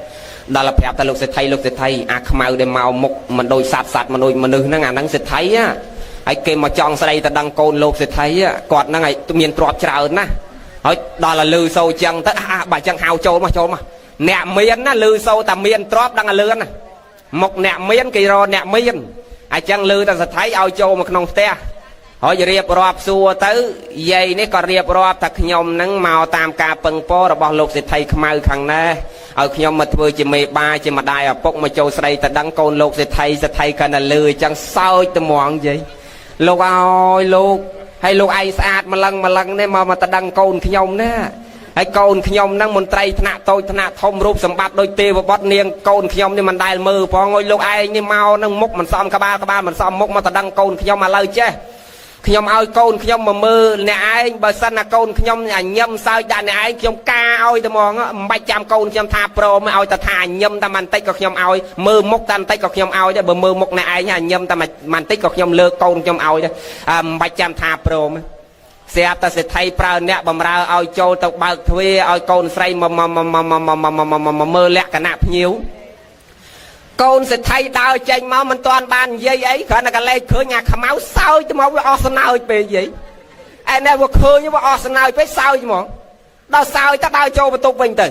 ដល់ប្រាប់តែលោកសេដ្ឋីអាខ្មៅដែលមកមុខមិនដូចសត្វមនុស្សហ្នឹងអាហ្នឹងសេដ្ឋីហើយគេមកចង់ស្ដីទៅដឹងកូនលោកសេដ្ឋីគាត់ហ្នឹងឲ្យមានទ្រព្យច្រើនណាហើយដល់ឲ្យលឺសូរចឹងទៅបើចឹងហៅចូលមកអ្នកមានណាលឺសូរតែមានទ្រព្យដឹងឲ្យលឿនណាមុខអ្នកមានគេរកអ្នកមានហើយចឹងលឺតែសេដ្ឋីឲ្យចូលមកក្នុងផ្ទះហើយរៀបរាប់សួរទៅយាយនេះក៏រៀបរាប់ថាខ្ញុំហ្នឹងមកតាមការពឹងពររបស់លោកសេដ្ឋីខ្មៅខាងណែឲ្យខ្ញុំមកធ្វើជាមេបាជាម្ដាយឪពុកមកចូលស្ដីទៅដឹងកូនលោកសេដ្ឋីកាន់តែលឺអញ្ចឹងសើចត្មងយាយលោកអើយលោកហើយលោកឯងស្អាតម្លឹងនេះមកទៅដឹងកូនខ្ញុំណាហើយកូនខ្ញុំហ្នឹងមន្ត្រីថ្នាក់តូចថ្នាក់ធំរូបសម្បត្តិដូចទេវបុត្រនាងកូនខ្ញុំនេះមិនដែលមើលផងអើយលោកឯងនេះមកនឹងមុខមិនសមក្បាលមិនសមមុខមកទៅដឹងកូនខ្ញុំឥឡូវចេះខ្ញុំឲ្យកូនខ្ញុំមកមើលអ្នកឯងបើសិនណាកូនខ្ញុំញឹមសើចដាក់អ្នកឯងខ្ញុំការឲ្យតែហ្មងមិនបាច់ចាំកូនខ្ញុំថាព្រមឲ្យតែថាញឹមតែបន្តិចក៏ខ្ញុំឲ្យមើលមុខតែបន្តិចក៏ខ្ញុំឲ្យដែរបើមើលមុខអ្នកឯងញឹមតែបន្តិចក៏ខ្ញុំលើកកូនខ្ញុំឲ្យដែរមិនបាច់ចាំថាព្រមស្រាប់តែសេដ្ឋីប្រើអ្នកបំរើឲ្យចូលទៅបើកទ្វារឲ្យកូនស្រីមកមើលលក្ខណៈភ្ញៀវកូនសេដ្ឋីដើរចេញមកមិនទាន់បាននិយាយអីគ្រាន់តែកលែងឃើញអាខ្មៅសើចទៅមកវាអស់ស្នើចពេកយាយឯនេះវាឃើញវាអស់ស្នើចពេកសើចហ្មងដល់សើចទៅដើរចូលបន្ទប់វិញទៅ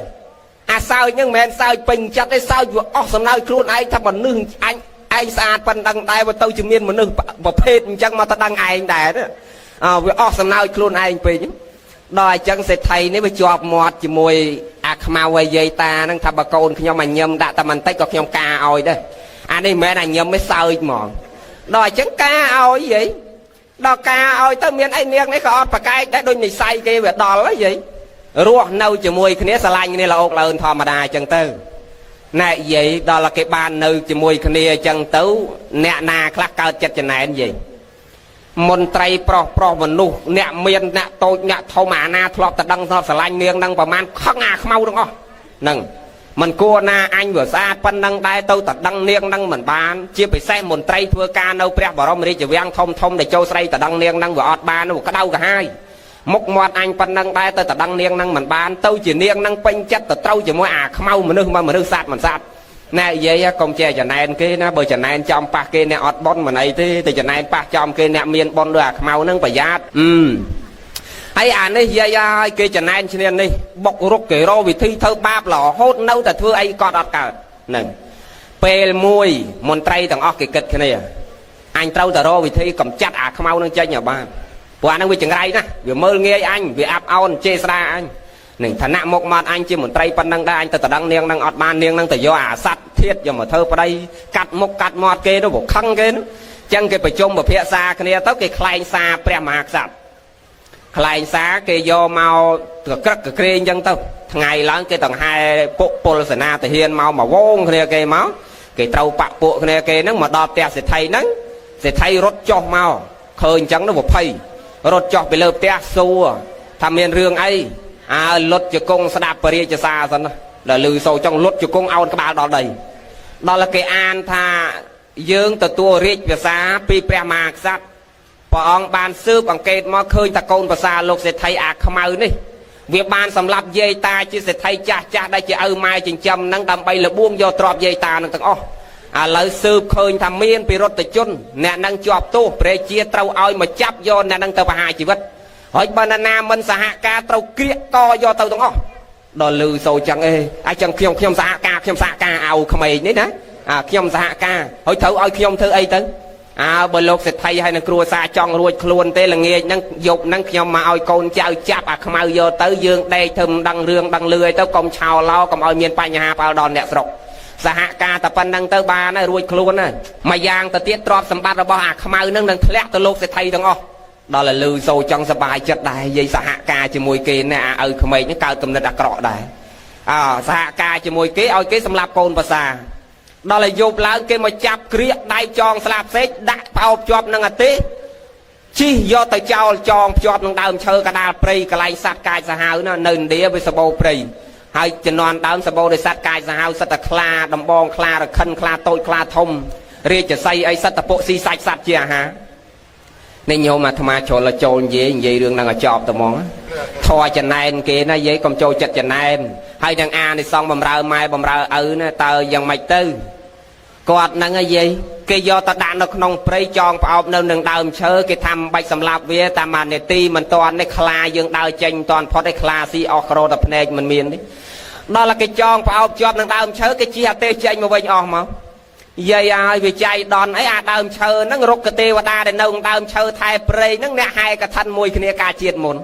អាសើចហ្នឹងមិនមែនសើចពេញចិត្តទេសើចវាអស់ស្នើចខ្លួនឯងថាមនុស្សអញឯងស្អាតប៉ុណ្ណឹងដែរវាទៅជាមានមនុស្សប្រភេទអញ្ចឹងមកទៅដឹងឯងដែរវាអស់ស្នើចខ្លួនឯងពេកដល់អញ្ចឹងសេដ្ឋីនេះវាជាប់មាត់ជាមួយអាខ្មៅឲ្យយាយតាហ្នឹងថាបើកូនខ្ញុំញឹមដាក់តែបន្តិចក៏ខ្ញុំការឲ្យដែរអានេះមិនមែនញឹមទេសើចហ្មងដល់អញ្ចឹងការឲ្យយាយដល់ការឲ្យទៅមានអីនាងនេះក៏អត់ប្រកែកដែរដូចនិស័យគេវាដល់ហើយយាយរស់នៅជាមួយគ្នាស្រឡាញ់គ្នាល្អកលឿនធម្មតាអញ្ចឹងទៅណែយាយដល់គេបាននៅជាមួយគ្នាអញ្ចឹងទៅអ្នកណាខ្លះកើតចិត្តចំណែនយាយមន្ត្រីប្រុសមនុស្សអ្នកមានអ្នកតូចអ្នកធំអាណាធ្លាប់តែដឹងធ្លាប់ស្រឡាញ់នាងនឹងប្រមាណខឹងអាខ្មៅទាំងអស់ហ្នឹងមិនគួរណាអញវាស្អាតប៉ុណ្ណឹងដែរទៅតែដឹងនាងនឹងមិនបានជាពិសេសមន្ត្រីធ្វើការនៅព្រះបរមរាជវាំងធំដែលចូលស្រីតែដឹងនាងនឹងវាអត់បានវាក្តៅក្រហាយមុខមាត់អញប៉ុណ្ណឹងដែរទៅតែដឹងនាងនឹងមិនបានទៅជានាងនឹងពេញចិត្តទៅត្រូវជាមួយអាខ្មៅមនុស្សសាត់មិនសាត់ណែនិយាយកុំចេះចំណែនគេណាបើចំណែនចំប៉ះគេអ្នកអត់បន់មិនអីទេតែចំណែនប៉ះចំគេអ្នកមានបន់ដោយអាខ្មៅហ្នឹងប្រយ័ត្នហើយអានេះយាយឲ្យគេចំណែនឈ្នាននេះបុករុកគេរកវិធីធ្វើបាបរហូតនៅតែធ្វើអីក៏អត់កើតហ្នឹងពេលមួយមន្ត្រីទាំងអស់គេគិតគ្នាអញត្រូវតែរកវិធីកំចាត់អាខ្មៅនឹងចេញឲ្យបានព្រោះអាហ្នឹងវាចង្រៃណាស់វាមើលងាយអញវាអាប់អោនជេរស្ដាអញនឹងឋានៈមុខមាត់អញជាមន្ត្រីប៉ុណ្ណឹងដែរអញទៅដឹងនាងនឹងអត់បាននាងនឹងទៅយកអាសัตว์ធាតយកមកធ្វើប្តីកាត់មុខកាត់មាត់គេទៅខឹងគេចឹងគេប្រជុំពិភាក្សាគ្នាទៅគេខ្លែងសារព្រះមហាក្សត្រខ្លែងសារគេយកមកក្រឹកក្រែងចឹងទៅថ្ងៃឡើងគេដង្ហែពុកពលសេនាទាហានមកវងគ្នាគេមកគេត្រូវបាក់ពួកគ្នាគេហ្នឹងមកដល់ផ្ទះសេដ្ឋីហ្នឹងសេដ្ឋីរត់ចុះមកឃើញចឹងទៅ20រត់ចុះពីលើផ្ទះសួរថាមានរឿងអីលុតជង្គង់ស្ដាប់ពរាជសារសិនណាដល់លឺសូរចង់លុតជង្គង់អោនក្បាលដល់ដីដល់គេអានថាយើងទទួលរាជភាសាពីព្រះមហាក្សត្រព្រះអង្គបានស៊ើបអង្កេតមកឃើញថាកូនប្រសាលោកសេដ្ឋីអាខ្មៅនេះវាបានសម្លាប់យាយតាជាសេដ្ឋីចាស់ដែលជាឪម៉ែចិញ្ចឹមនឹងដើម្បីលបួងយកទ្រព្យយាយតានឹងទាំងអស់ឥឡូវស៊ើបឃើញថាមានពីរដ្ឋជនអ្នកនឹងជាប់ទោសព្រះជាត្រូវឲ្យមកចាប់យកអ្នកនឹងទៅបហាជីវិតហើយបើណាមិនសហការត្រូវក្រៀកកយកទៅទាំងអស់ដល់លឺសូរចឹងអីអញ្ចឹងខ្ញុំសហការឲ្យក្មេងនេះណា ខ្ញុំសហការហើយត្រូវឲ្យខ្ញុំធ្វើអីទៅបើលោកសេដ្ឋីហើយនឹងគ្រួសារចង់រួចខ្លួនទេល្ងាចហ្នឹងយប់ហ្នឹងខ្ញុំមកឲ្យកូនចៅចាប់អាខ្មៅយកទៅយើងដេកធ្វើមិនដឹងរឿងដឹងលឿយទៅកុំឆោឡោកុំឲ្យមានបញ្ហាផលដល់អ្នកស្រុកសហការតែប៉ុណ្្នឹងទៅបានហើយរួចខ្លួនហើយមួយយ៉ាងទៅទៀតទ្រព្យសម្បត្តិរបស់អាខ្មៅហ្នឹងនឹងធ្លាក់ទៅលោកសេដ្ឋីទាំងអស់ដល់ឥឡូវសូចង់សប្បាយចិត្តដែរយាយសហការជាមួយគេណែឪក្មេងហ្នឹងកើតគំនិតអាក្រក់ដែរសហការជាមួយគេឲ្យគេសម្លាប់កូនប្រសាដល់ឲ្យយប់ឡើងគេមកចាប់ក្រៀកដៃចងស្លាប់សេកដាក់ផ្អោបជាប់នឹងអាទេសជិះយកទៅចោលចងភ្ជាប់នឹងដើមឈើកដាលព្រៃកន្លែងសត្វកាចសាហាវនៅឥណ្ឌាវាសបោព្រៃហើយជំនាន់ដើមសបោដោយសត្វកាចសាហាវសិតតែខ្លាដំបងខ្លារខិនខ្លាតូចខ្លាធំរាជសីអីសិតតែពួកស៊ីសាច់សត្វជាអាហារនេះញោមអាត្មាជ្រុលចូលនិយាយរឿងហ្នឹងឲ្យចប់តែហ្មងធေါ်ចំណែនគេណាយាយកុំចូលចិត្តចំណែនហើយទាំងអានិសងបំរើម៉ែបំរើឪណាតើយ៉ាងម៉េចទៅគាត់ហ្នឹងយាយគេយកទៅដាក់នៅក្នុងព្រៃចងផ្អោបនៅនឹងដើមឈើគេធ្វើបាច់សម្លាប់វាតាមមួយនាទីមិនតាន់នេះខ្លាយើងដើរចេញមិនតាន់ផុតឯខ្លាស៊ីអស់ក្រតែភ្នែកមិនមានទេដល់តែគេចងផ្អោបជាប់នឹងដើមឈើគេជិះអាទេសចេញមកវិញអស់មកយាយឲ្យវាចៃដនអីអាដើមឈើហ្នឹងរុក្ខទេវតាដែលនៅដើមឈើថែព្រៃហ្នឹងអ្នកហែកឋិនមួយគ្នាការជាតិមុន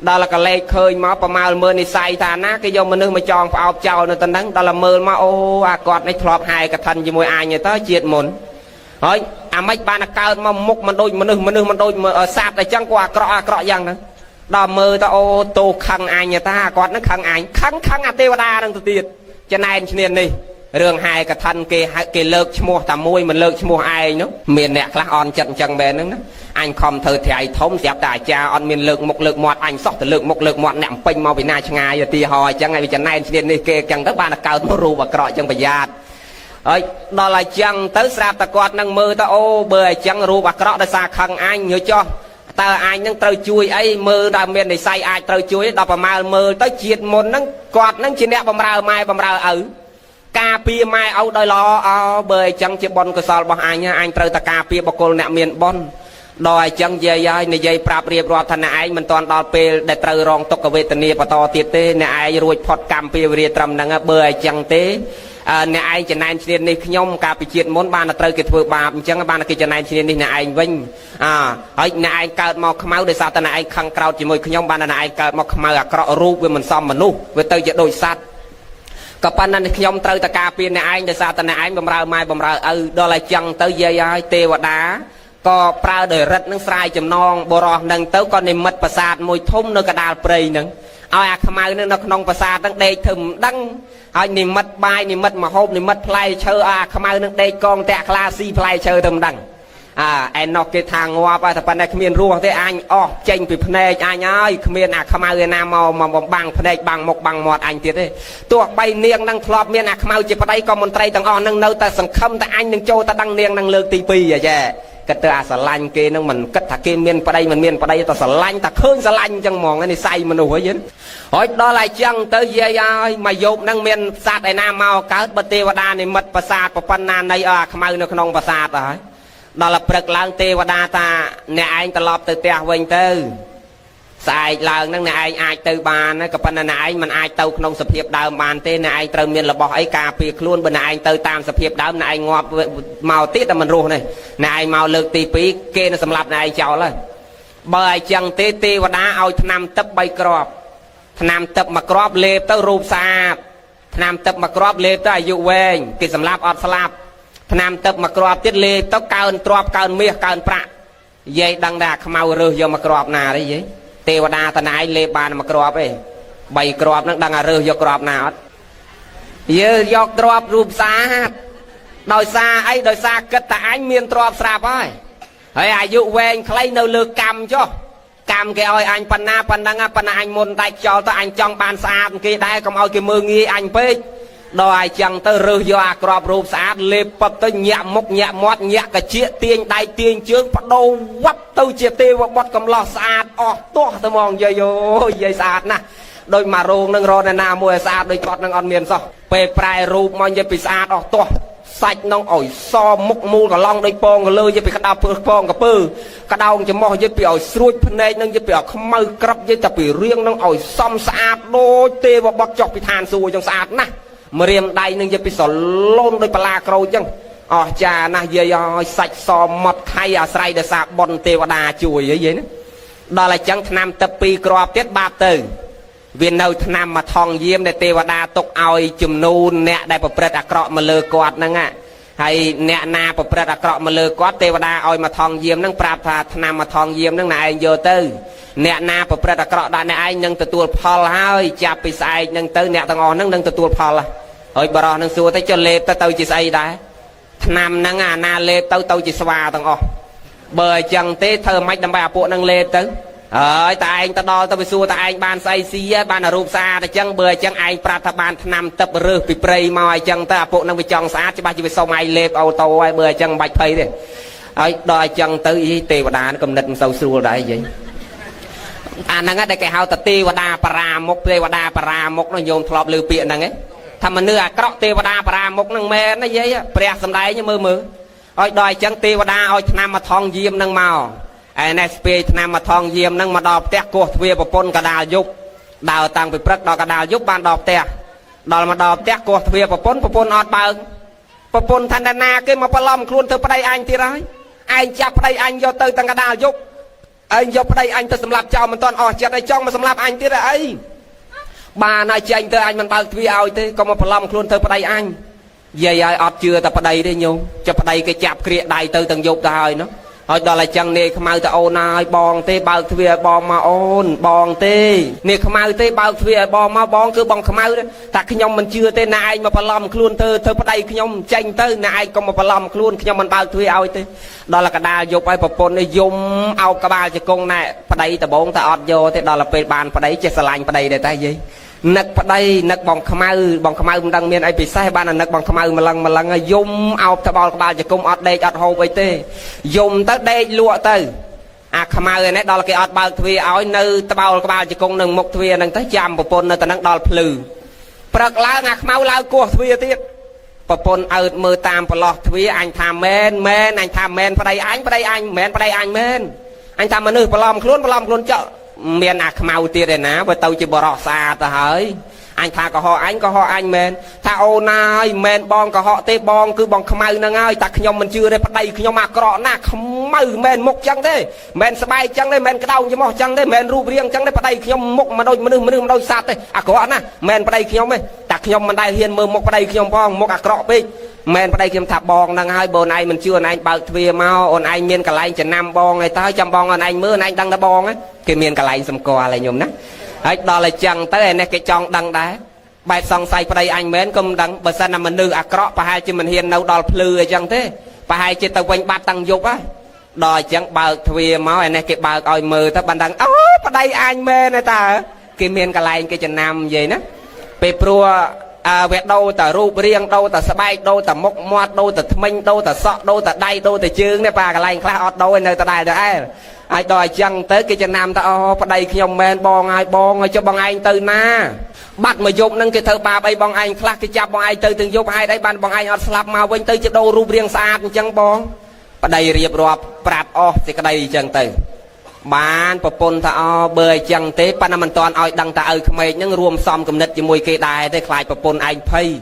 ដល់កលេចឃើញមកប្រមាលមើលនិស័យថាណាគេយកមនុស្សមកចងផ្អោបចោលនៅទៅហ្នឹងដល់មើលមកអូអាគាត់នេះធ្លាប់ហែកឋិនជាមួយអញទៅជាតិមុនហើយអាម៉េចបានកើតមកមុខមិនដូចមនុស្សមិនដូចសត្វអញ្ចឹងគាត់អាក្រក់យ៉ាងហ្នឹងដល់មើលទៅអូតោខឹងអញតាគាត់ហ្នឹងខឹងអញខឹងអាទេវតាហ្នឹងទៅទៀតចំណែនឈ្នាននេះរឿងហែកឋិនគេលើកឈ្មោះតែមួយមិនលើកឈ្មោះឯងនោះមានអ្នកខ្លះអន់ចិត្តអញ្ចឹងមែនហ្នឹងណាអញខំធ្វើត្រៃធំស្រាប់តែអាចារ្យអត់មានលើកមុខលើកមាត់អញសោះទៅលើកមុខលើកមាត់អ្នកពេញមកពីណាឆ្ងាយឧទាហរណ៍អញ្ចឹងឲ្យវាចំណែនឈ្នាននេះគេអញ្ចឹងទៅបានកើតមករូបអាក្រក់អញ្ចឹងប្រយ័ត្នហើយដល់អញ្ចឹងទៅស្រាប់តែគាត់នឹងមើលទៅអូបើអញ្ចឹងរូបអាក្រក់ដោយសារខឹងអញញើចោះតើអញនឹងត្រូវជួយអីមើលដល់មាននិស័យអាចត្រូវជួយដល់ប្រមាលមើលទៅជាតិមុនហ្នឹងគាត់នឹងជាអ្នកបំរើម៉ែបំរើឪការពារម៉ែឪដោយល្អបើអញ្ចឹងជាបុណ្យកុសលរបស់អញត្រូវតែការពារបុគ្គលអ្នកមានបុណ្យដល់អញ្ចឹងយាយហើយនិយាយប្រាប់រៀបរាប់ថាអ្នកឯងមិនទាន់ដល់ពេលដែលត្រូវរងទុក្ខវេទនាបន្តទៀតទេអ្នកឯងរួចផុតកម្មពីវិរិយត្រឹមហ្នឹងបើអញ្ចឹងទេអ្នកឯងចំណែនឈ្នាននេះខ្ញុំកាលពីជាតិមុនបានត្រូវគេធ្វើបាបអញ្ចឹងបានគេចំណែនឈ្នាននេះអ្នកឯងវិញហើយអ្នកឯងកើតមកខ្មៅដោយសារតែអ្នកឯងខឹងក្រោធជាមួយខ្ញុំបានអ្នកឯងកើតមកខ្មៅអាក្រក់រូបវាមិនសមមនុស្សវាទៅជាដូចសត្វក៏ប៉ុន្តែខ្ញុំត្រូវតែការពារអ្នកឯងដោយសារតែអ្នកឯងបំរើម៉ែបំរើឪដល់ឲ្យចឹងទៅយាយហើយទេវតាក៏ប្រើដោយរិទ្ធនឹងស្រាយចំណងបរោះនឹងទៅក៏និមិត្តប្រាសាទមួយធំនៅកដាលព្រៃនឹងឲ្យអាខ្មៅនឹងនៅក្នុងប្រាសាទនឹងដេកធ្វើមិនដឹងហើយនិមិត្តបាយនិមិត្តម្ហូបនិមិត្តផ្លែឈើអាខ្មៅនឹងដេកកងតាក់ខ្លាស៊ីផ្លែឈើទៅមិនដឹងឯណោះគេថាងាប់តែប៉ុន្តែគ្មានរសទេអញអស់ចេញពីភ្នែកអញហើយគ្មានអាខ្មៅឯណាមកបំបាំងភ្នែកបាំងមុខបាំងមាត់អញទៀតទេទោះបីនាងនឹងធ្លាប់មានអាខ្មៅជាប្តីក៏មន្ត្រីទាំងអស់នឹងនៅតែសង្ឃឹមតែអញនឹងចូលតែដឹងនាងនឹងលើកទី2អាចាគិតទៅអាស្រឡាញ់គេនឹងមិនគិតថាគេមានប្តីមិនមានប្តីតែស្រឡាញ់តែឃើញស្រឡាញ់អញ្ចឹងហ្មងនិស័យមនុស្សហីហើយដល់ហើយចឹងទៅយាយហើយមកយប់នឹងមានសត្វឯណាមកកើតបើទេវតានិមិត្តប្រាសាទប៉ុណ្ណានៃអាខ្មៅនៅក្នុងប្រាសាទហើយដល់ព្រឹកឡើងទេវតាថាអ្នកឯងត្រឡប់ទៅផ្ទះវិញទៅស្អែកឡើងហ្នឹងអ្នកឯងអាចទៅបានក៏ប៉ុន្តែអ្នកឯងមិនអាចទៅក្នុងសភាពដើមបានទេអ្នកឯងត្រូវមានរបស់អីការពារខ្លួនបើអ្នកឯងទៅតាមសភាពដើមអ្នកឯងងាប់មកទៀតតែមិនរស់នេះអ្នកឯងមកលើកទី2គេនឹងសម្លាប់អ្នកឯងចោលហើយបើអញ្ចឹងទេវតាឲ្យថ្នាំទឹក3គ្រាប់ថ្នាំទឹក1គ្រាប់លេបទៅរូបស្អាតថ្នាំទឹក1គ្រាប់លេបទៅអាយុវែងគេសម្លាប់អត់ស្លាប់ថ្នាំទឹក1គ្រាប់ទៀតលេបទៅកើនទ្របកើនមាសកើនប្រាក់យាយដឹងថាខ្មៅរើសយក1គ្រាប់ណាទេយាយទេវតាតណៃលេបបាន1គ្រាប់ទេ3គ្រាប់ហ្នឹងដឹងថារើសយកគ្រាប់ណាអត់យើងយកទ្របរូបស្អាតដោយសារអីដោយសារគិតតែអញមានទ្របស្រាប់ហើយអាយុវែងខ្លីនៅលើកម្មចុះកម្មគេឲ្យអញប៉ុណ្ណាប៉ុណ្ណឹងប៉ុន្តែអញមុនតែចោលទៅអញចង់បានស្អាតគេដែរកុំឲ្យគេមើលងាយអញពេកដល់ឲ្យចឹងទៅរើសយកអាក្របរូបស្អាតលេបពឹបទៅញាក់មុខញាក់មាត់ញាក់កាជៀកទាញដៃទាញជើងបដូរវ៉ាប់ទៅជាទេវបុត្រកំឡោះស្អាតអស់ទាស់ទៅហ្មងយាយអូយាយស្អាតណាស់ដូចមករោងនឹងរកណាមួយស្អាតដូចគាត់នឹងអត់មានសោះពេលប្រែរូបមកនិយាយពីស្អាតអស់ទាស់សាច់នឹងឲ្យសមុខមូលកឡង់ដូចពងកលើនិយាយពីក្តៅពើពងកពើក្តៅច្រមុះនិយាយពីឲ្យស្រួចភ្នែកនឹងនិយាយពីឲ្យខ្មៅក្រឹបនិយាយតែពីរៀងនឹងឲ្យសមស្អាតដូចទេវបុត្រចុះពីឋានសួគ៌ចឹងស្អាតណាស់ mà riêng đây nâng cho bị sổ lôn đôi bà la cầu chăng cha na dây sạch so mọt hay sài để xa bon tê và đà chùi vậy vậy đó là chẳng tham tập pi crop tiết ba từ viên đâu tham mà thong diêm để tê và đà tục oi chùm nôn nè đại bậc bậc crop mà lơ quạt năng ạ hay nè na bậc bậc crop mà lơ quạt tê và đà oi mà thong diêm năng prap thà tham mà thong diêm năng này vô tư nè na bậc bậc crop đà nè anh năng từ tua phal hơi chạp bị sai năng tới nè tầng on năng từ tua phal ơi bà năng xua tới cho lê tới chỉ say đá nằm năng na lê tâu chỉ xòa tầng o bờ chẳng tế thơ mách đâm bà bộ năng lê tới tại anh ta đo tao bị xua tại anh ban say xí ban là rụp xa thì chẳng bờ chẳng anh prata ban nằm tập rư bị prey mòi chẳng ta bộ năng bị chọn xa chứ ba chỉ bị xong ai lê ô tô ai bờ chẳng bạch phây đấy ấy đòi chẳng tới tê và đá nó cầm nịch sâu xua đấy vậy năng á đây cái hao tê và đá para mốc nó nhôm thọp lư piện năng ấy thầm mình nửa cọ tê và đá para mốc năng mê nó vậy prẹ sầm đáy như mơ ôi đòi chẳng tê và đá ôi nằm mà thong diêm năng màu NSP nằm mà thong diêm năng mà đọc tét của thuê bộ pôn cả đào dục đào tăng bị prất đào cả đào dục ban đọc tét đào mà đọc tét của thuê bộ pôn ọt bờ bộ pôn thanh na cái mà palom luôn từ đây anh thì đấy anh chắp đây anh vô từ tăng cả đào dục anh vô đây anh từ sầm lạp chào mình toàn chặt đây trong mà sầm lạp anh thì đấy bà nói chơi anh từ anh mình bao thuê ao thế còn mà palom luôn từ đây anh vậy ai ọt chưa tập đây đi nhung cho đây cái chạp kia đầy từ từng dục rồi nó hỏi đó là chẳng nè không ai ta ôn ai bong tê bao thuê bong mà ôn bong tê nè không ai tê bao thuê bong mà bong cứ bong không ai đấy ta khi nhom mình chưa tê nai mà palom luôn thơ đây khi nhom tranh tới nai còn mà palom luôn khi nhom mình bao thuê ao tê đó là cả đa dục ai bopon này dùng ao cả ba cho con này đây ta bốn ta ọt vô thế đó là pe bàn đây chết sành đây để ta gì nực đây nực bong không ai đang miền ai bị sai ban là nực bong không ai mà lần dùng ao ta bao ba cho con ọt đây ọt hồ vậy tê dùng tới đây lụa tới không ai này đó là cái ọt bao thuê áo nơi ta bao ba cho con nâng một thuê nâng tới trăm bopon nơi ta nâng đo phừ bật lá không ai lao cua thuê tiết bopon ở mưa tam lọt thuê anh tham men anh tham men đây anh men anh tham mà nữ palom luôn chợ miền mau tiệt này ná và tàu chỉ bỏ xa ta hỏi anh tha có họ anh men tha ô nai men bong có họ tê bong cứ bong khmau nâng ơi ta nhom mình chưa đây đây nhom mà cọ na khmau men mục chăng thế men sbai chăng đây men cái đau như mò chăng đây men ru riêng chăng đây đây nhom mục mà đôi sạt đây có na men đây nhom ấy ta nhom mình đây hiền mơ mục đây nhom bong mục cọ bi men đây nhom thả bong nâng ơi bồ này mình chưa anh bao thuê mau on anh miền cả lại chả nam bong này tới trăm bong on anh mưa anh đang đã bong ấy cái miền cả lại sầm cò lại nhom đó ấy đó là chẳng tới này cái trong đăng đá bài song say đây anh mến công đăng bờ sân nằm mình nư cọ và hai chị mình hiền nấu đòn lư chẳng thế và hai chị tàu quanh bát tăng dục á đòi chẳng bờ thuê máu này cái bờ coi mờ ta bàn đăng đây anh mê này ta cái miền cả lại cái chân nam vậy đó pe prua vẹt đâu ta rụp riêng đâu ta sbai đâu ta mốc moát đâu ta minh đâu ta sọ đâu ta đay đâu ta chương này bà cả lại khai ọt đâu nơi ta đài được ai đòi chăng tới cái chân nam ta đây khi ông men bong ai bong cho bong anh từ na bắt mà dục nâng cái thơ ba bay bong anh khác cái chạp bong ai từ từng dục hai đấy ban bong anh ọt slap mà quên tới chứ đâu rụp riêng sạch chăng bong đây riệp rọp prap thì cái đây chăng từ bán bopon ta bơi chăng tế pan mình toàn oi đăng ta ở khmei những ruộng xóm cầm nứt chỉ mùi cây đài thế khai bopon anh phay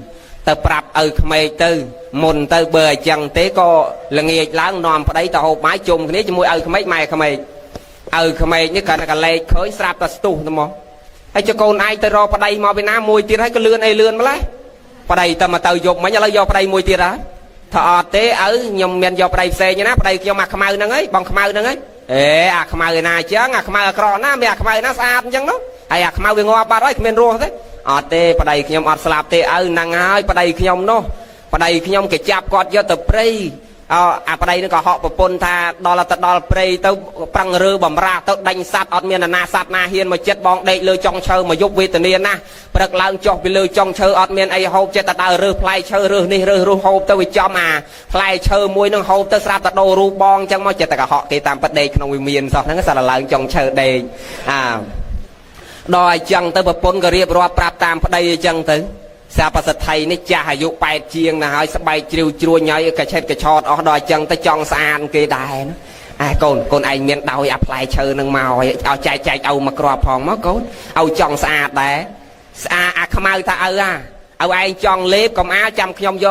ta prap ở khmei tư mồn tư bơi chăng tế co là nghe láng nòm đấy ta hộp mái chùm cái chỉ mùi ở khmei mai khmei như cả lệ khởi sạp ta stu tao mò hay cho con ai ta ro đây mà bên nam mùi tiền hay cái lươn mà lấy đây ta mà tàu dục mấy nhà lấy do đây mùi tiền đó thọ tế ở nhom miền do đây xe như ná đây cho mặc khmau nâng ấy bằng khmau nâng ấy khmau này chứ khmau cọ na mẹ khmau na sạch chẳng đó hay khmau về ngõ ba đấy miền ruộng thế tê đây nhom slap tê ở năng ai đây nhom nó đây nhom cái chạp quạt do tập prey đây nó có họ bopon tha đó là đo prey tao prang rư bầm ra tao đánh sát ọt miền na sát na hiền mà chết bong đây lơ trong chơi mà giúp vitamin na bậtឡើងចុះពីលើចុងឈើអត់មានអីហូបចិត្តតែដើររើសផ្លែឈើរើសនេះរើសហូបទៅវាចំផ្លែឈើមួយនឹងហូបទៅស្រាប់តែដូររូបបងអញ្ចឹងមកចិត្តតែកុហកគេតាមពិតដេកក្នុងវិមានសោះហ្នឹងសារឡើងចុងឈើដេកដល់អញ្ចឹងទៅប្រពន្ធក៏រៀបរាប់ប្រាប់តាមប្តីអញ្ចឹងទៅសាបសិទ្ធិនេះចាស់អាយុ8ជាងណាហើយស្បែកជ្រាវជ្រួញហើយកឆេតកឆោតអស់ដល់អញ្ចឹងទៅចង់ស្អាតគេដែរណាកូនឯងមានដោយអាផ្លែឈើនឹងមកឲ្យចែកឲ្យមកគ្រាប់ផងមកកូនឲ្យចង់ស្អាតដែរស្អាអាខ្មៅថាឪ ឯងចង់លេបកុំអាចាំខ្ញុំយ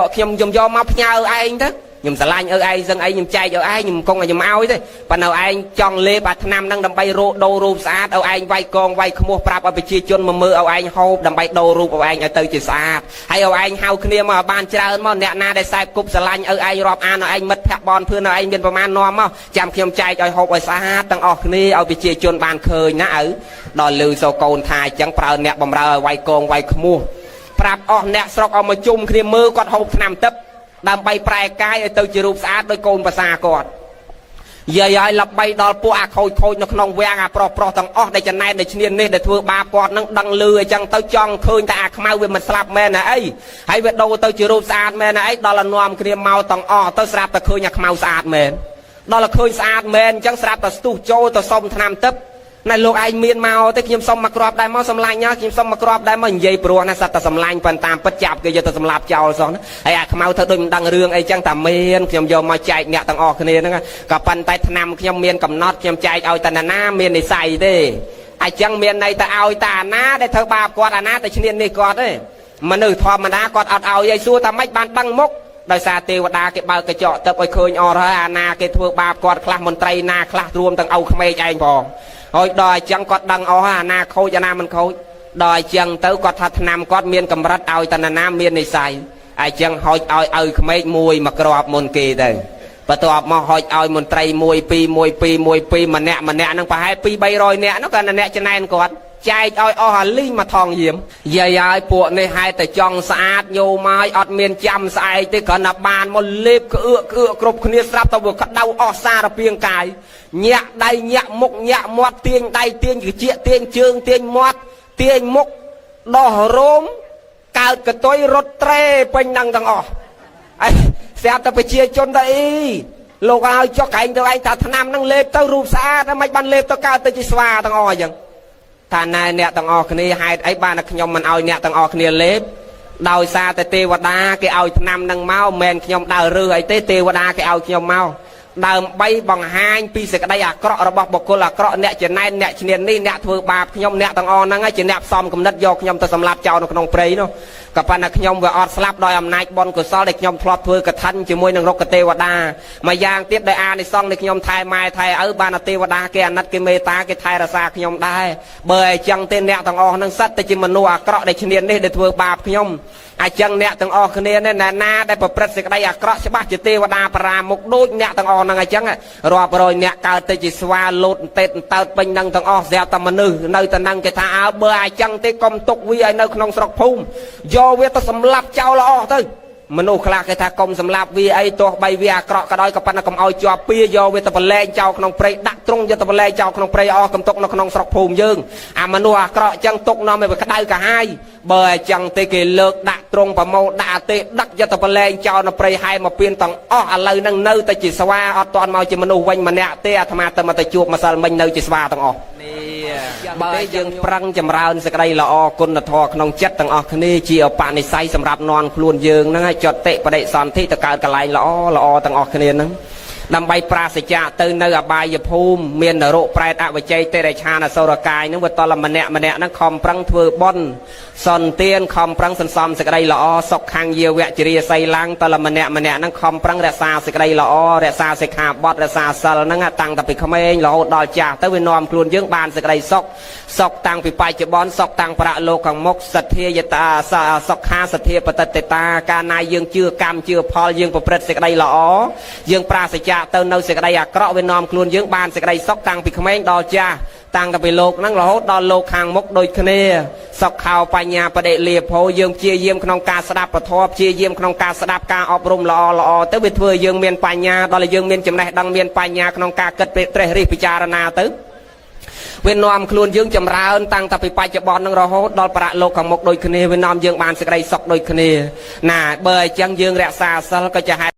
កមកផ្ញើឯងទៅខ្ញុំស្រឡាញ់ឯងសឹងអីខ្ញុំចែកឯងខ្ញុំគង់ឲ្យខ្ញុំឲ្យទេប៉ុន្តែឯងចង់លេបអាឆ្នាំហ្នឹងដើម្បីរកដូររូបស្អាតឯងវាយកងវាយខ្មោះប្រាប់ឲ្យប្រជាជនមកមើលឯងហូបដើម្បីដូររូបឯងឲ្យទៅជាស្អាតហើយឯងហៅគ្នាមកបានច្រើនមកអ្នកណាដែលខ្សែគប់ស្រឡាញ់ឯងរាប់អានឯងមិត្តភក្តិបនភឿនឯងមានប្រមាណនាំមកចាំខ្ញុំចែកឲ្យហូបឲ្យស្អាតទាំងអស់គ្នាឲ្យប្រជាជនបានឃើញណាឪដល់លឺសូកូនថាអញ្ចឹងប្រើអ្នកបំរើឲ្យវាយកងវាយខ្មោះប្រាប់អស់អ្នកស្រុកឲ្យមកជុំគ្នាមើលគាត់ហូបថ្នាំទឹកដើម្បីប្រែកាយឲ្យទៅជារូបស្អាតដោយកូនប្រសាគាត់យាយឲ្យលបីដល់ពួកអាខូចនៅក្នុងវាំងអាប្រុសទាំងអស់ដែលចំណែនដែលឈ្នាននេះដែលធ្វើបាបគាត់នឹងដឹងលឺអញ្ចឹងទៅចង់ឃើញតែអាខ្មៅវាមិនស្លាប់មែនណាអីហើយវាដូរទៅជារូបស្អាតមែនណាអីដល់ឲ្យនាំគ្នាមកទាំងអស់ទៅស្រាប់តែឃើញអាខ្មៅស្អាតមែនដល់ឲ្យឃើញស្អាតមែនអញ្ចឹងស្រាប់តែស្ទុះចូលទៅសុំថ្នាំទឹកណែលោកឯងមានមកទេខ្ញុំសុំមកគ្រាប់ដែរមកសម្លាញ់ខ្ញុំសុំមកគ្រាប់ដែរមកនិយាយព្រោះណាសត្វតែសម្លាញ់ប៉ុន្តែតាមពិតចាប់គេយកទៅសម្លាប់ចោលសោះណាហើយអាខ្មៅធ្វើដូចមិនដឹងរឿងអីចឹងតែមានខ្ញុំយកមកចែកអ្នកទាំងអស់គ្នាហ្នឹងក៏ប៉ុន្តែថ្នាំខ្ញុំមានកំណត់ខ្ញុំចែកឲ្យតែណាមាននិស័យទេអញ្ចឹងមានន័យទៅឲ្យតែអាណាដែលធ្វើបាបគាត់អាណាតែឈ្នាននេះគាត់ទេមនុស្សធម្មតាគាត់អត់ឲ្យសួរតែម៉េចបានដឹងមុខដោយសារទេវតាគេបើកកញ្ចក់ទឹកឲ្យឃើញអស់ហើយអាណាគេធ្វើបាបគាត់ខ្លះមន្ត្រីណាខ្លះរួមទាំងឪក្មេកឯងផងហើយដល់អញ្ចឹងគាត់ដឹងអស់ហើយអាណាខូចអាណាមិនខូចដល់អញ្ចឹងទៅគាត់ថាឆ្នាំគាត់មានកម្រិតឲ្យតណាមាននិស័យអញ្ចឹងហុចឲ្យឪក្មេកមួយមកក្របមុនគេទៅបន្ទាប់មកហុចឲ្យមន្ត្រី1 2 1 2 1 2ម្នាក់ហ្នឹងប្រហែល2 300នាក់នោះគាត់អ្នកចំណែនគាត់ចែកឲ្យអស់អាលីងមកថងយាមយាយឲ្យពួកនេះហេតុតែចង់ស្អាតញោមឲ្យអត់មានចាំស្អែកទេគ្រាន់តែបានមកលេបក្អឿគ្រប់គ្នាស្រាប់តែវាក្តៅអស់សារពាង្គកាយញាក់ដៃញាក់មុខញាក់មាត់ទាញដៃទាញត្រចៀកទាញជើងទាញមាត់ទាញមុខដោះរោមកើតកតុយរត់ត្រេពេញនឹងទាំងអស់អីស្រាប់តែប្រជាជនទៅអីលោកឲ្យចុះកែងទៅឯងថាឆ្នាំហ្នឹងលេបទៅរូបស្អាតហើយមិនបានលេបទៅកើតទៅជាស្វាទាំងអស់អញ្ចឹងថាណែអ្នកទាំងអស់គ្នាហេតុអីបានតែខ្ញុំមិនឲ្យអ្នកទាំងអស់គ្នាលេបដោយសារតែទេវតាគេឲ្យឆ្នាំនឹងមកមិនខ្ញុំដើររើសអីទេទេវតាគេឲ្យខ្ញុំមកដើម្បីបង្ហាញពីសេចក្តីអាក្រក់របស់បុគ្គលអាក្រក់អ្នកចំណែនអ្នកឈ្នាននេះអ្នកធ្វើបាបខ្ញុំអ្នកទាំងអស់ហ្នឹងជាអ្នកផ្សំគំនិតយកខ្ញុំទៅសម្លាប់ចោលនៅក្នុងព្រៃនោះក៏ប៉ុន្តែខ្ញុំវាអត់ស្លាប់ដោយអំណាចបុណ្យកុសលដែលខ្ញុំធ្លាប់ធ្វើកឋិនជាមួយនឹងរុក្ខទេវតាមួយយ៉ាងទៀតដោយអានិសង្ឃដែលខ្ញុំថែម៉ែថែឪបានទេវតាគេអាណិតគេមេត្តាគេថែរក្សាខ្ញុំដែរបើអញ្ចឹងទេអ្នកទាំងអស់ហ្នឹងសិតតែជាមនុស្សអាក្រក់ដែលឈ្នាននេះដែលធ្វើបាបខ្ញុំអញ្ចឹងអ្នកទាំងអស់គ្នានេះណាដែលប្រព្រឹត្តសេចក្តីអាក្រក់ច្បាស់ជាទេវតាបរាមុខដូចអ្នកទាំងអស់ហ្នឹងអញ្ចឹងរាប់រយអ្នកកើតទៅជាស្វាលោតអន្តិតអន្តើតពេញនឹងទាំងអស់ស្រាប់តែមនុស្សនៅតែនឹងគេថាអើបើអញ្ចឹងទេកុំទុកវាឲ្យនៅក្នុងស្រុកភូមិយកវាទៅសម្លាប់ចោលល្អទៅមនុស្សខ្លះគេថាកុំសម្លាប់វាអីទោះបីវាអាក្រក់ក៏ដោយក៏ប៉ុន្តែកុំឲ្យជាប់ពៀយកវាទៅបលែងចោលក្នុងព្រៃដាក់ទ្រង់យកទៅបលែងចោលក្នុងព្រៃអស់កុំទុកនៅក្នុងស្រុកភូមិយើងអាមនុស្សអាក្រក់អញ្ចឹងទុកនាំឲ្យវាក្តៅកាហាយបើអញ្ចឹងទេគេលើកដាក់ទ្រង់ប្រមោដាក់ទេដឹកយកទៅបលែងចោលនៅព្រៃហែមកពៀនទាំងអស់ឥឡូវហ្នឹងនៅតែជាស្វាអត់ទាន់មកជាមនុស្សវិញម្នាក់ទេអាត្មាទៅមកទៅជួបម្សិលមិញនៅជាស្វាទាំងអស់បើយើងប្រឹងចម្រើនសេចក្តីល្អគុណធម៌ក្នុងចិត្តទាំងអស់គ្នាជាឧបនិស្ស័យសម្រាប់នន់ខ្លួនយើងហ្នឹងឲ្យចតតិបដិសន្ធិទៅកើតកន្លែងល្អទាំងអស់គ្នាហ្នឹងដើម្បីប្រាសចាកទៅនៅអបាយភូមិមាននរកប្រែតអវជ័យតិរិឆានអសុរកាយហ្នឹងវាតលម្នាក់ហ្នឹងខំប្រឹងធ្វើបុណ្យសន្តានខំប្រឹងសន្សំសេចក្តីល្អសុខខាងយាវៈជារាសីឡើងតលម្នាក់ហ្នឹងខំប្រឹងរក្សាសេចក្តីល្អរក្សាសិក្ខាបទរក្សាសិលហ្នឹងតាំងតែពីក្មេងរហូតដល់ចាស់ទៅវានាំខ្លួនយើងបានសេចក្តីសុខតាំងពីបច្ចុប្បន្នសុខតាំងប្រាក់លោកខាងមុខសទ្ធាយតាសុខាសទ្ធាបតិតតាកាលណាយើងជឿកម្មជឿផលយើងប្រព្រឹត្តសេចក្តីល្អយើងប្រាសចាកទៅនៅសេចក្តីអាក្រក់វានាំខ្លួនយើងបានសេចក្តីសុខតាំងពីក្មេងដល់ចាស់តាំងពីលោកហ្នឹងរហូតដល់លោកខាងមុខដូចគ្នាសុខខោបញ្ញាបដិលាភោយើងព្យាយាមក្នុងការស្ដាប់ពធព្យាយាមក្នុងការស្ដាប់ការអប់រំល្អទៅវាធ្វើយើងមានបញ្ញាដល់យើងមានចំណេះដឹងមានបញ្ញាក្នុងការគិតត្រេះរិះពិចារណាទៅវានាំខ្លួនយើងចម្រើនតាំងតែពីបច្ចុប្បន្ននឹងរហូតដល់ប្រាក់លោកខាងមុខដូចគ្នាវានាំយើងបានសេចក្តីសុខដូចគ្នាណាបើអញ្ចឹងយើងរក្សាសិលក៏ជា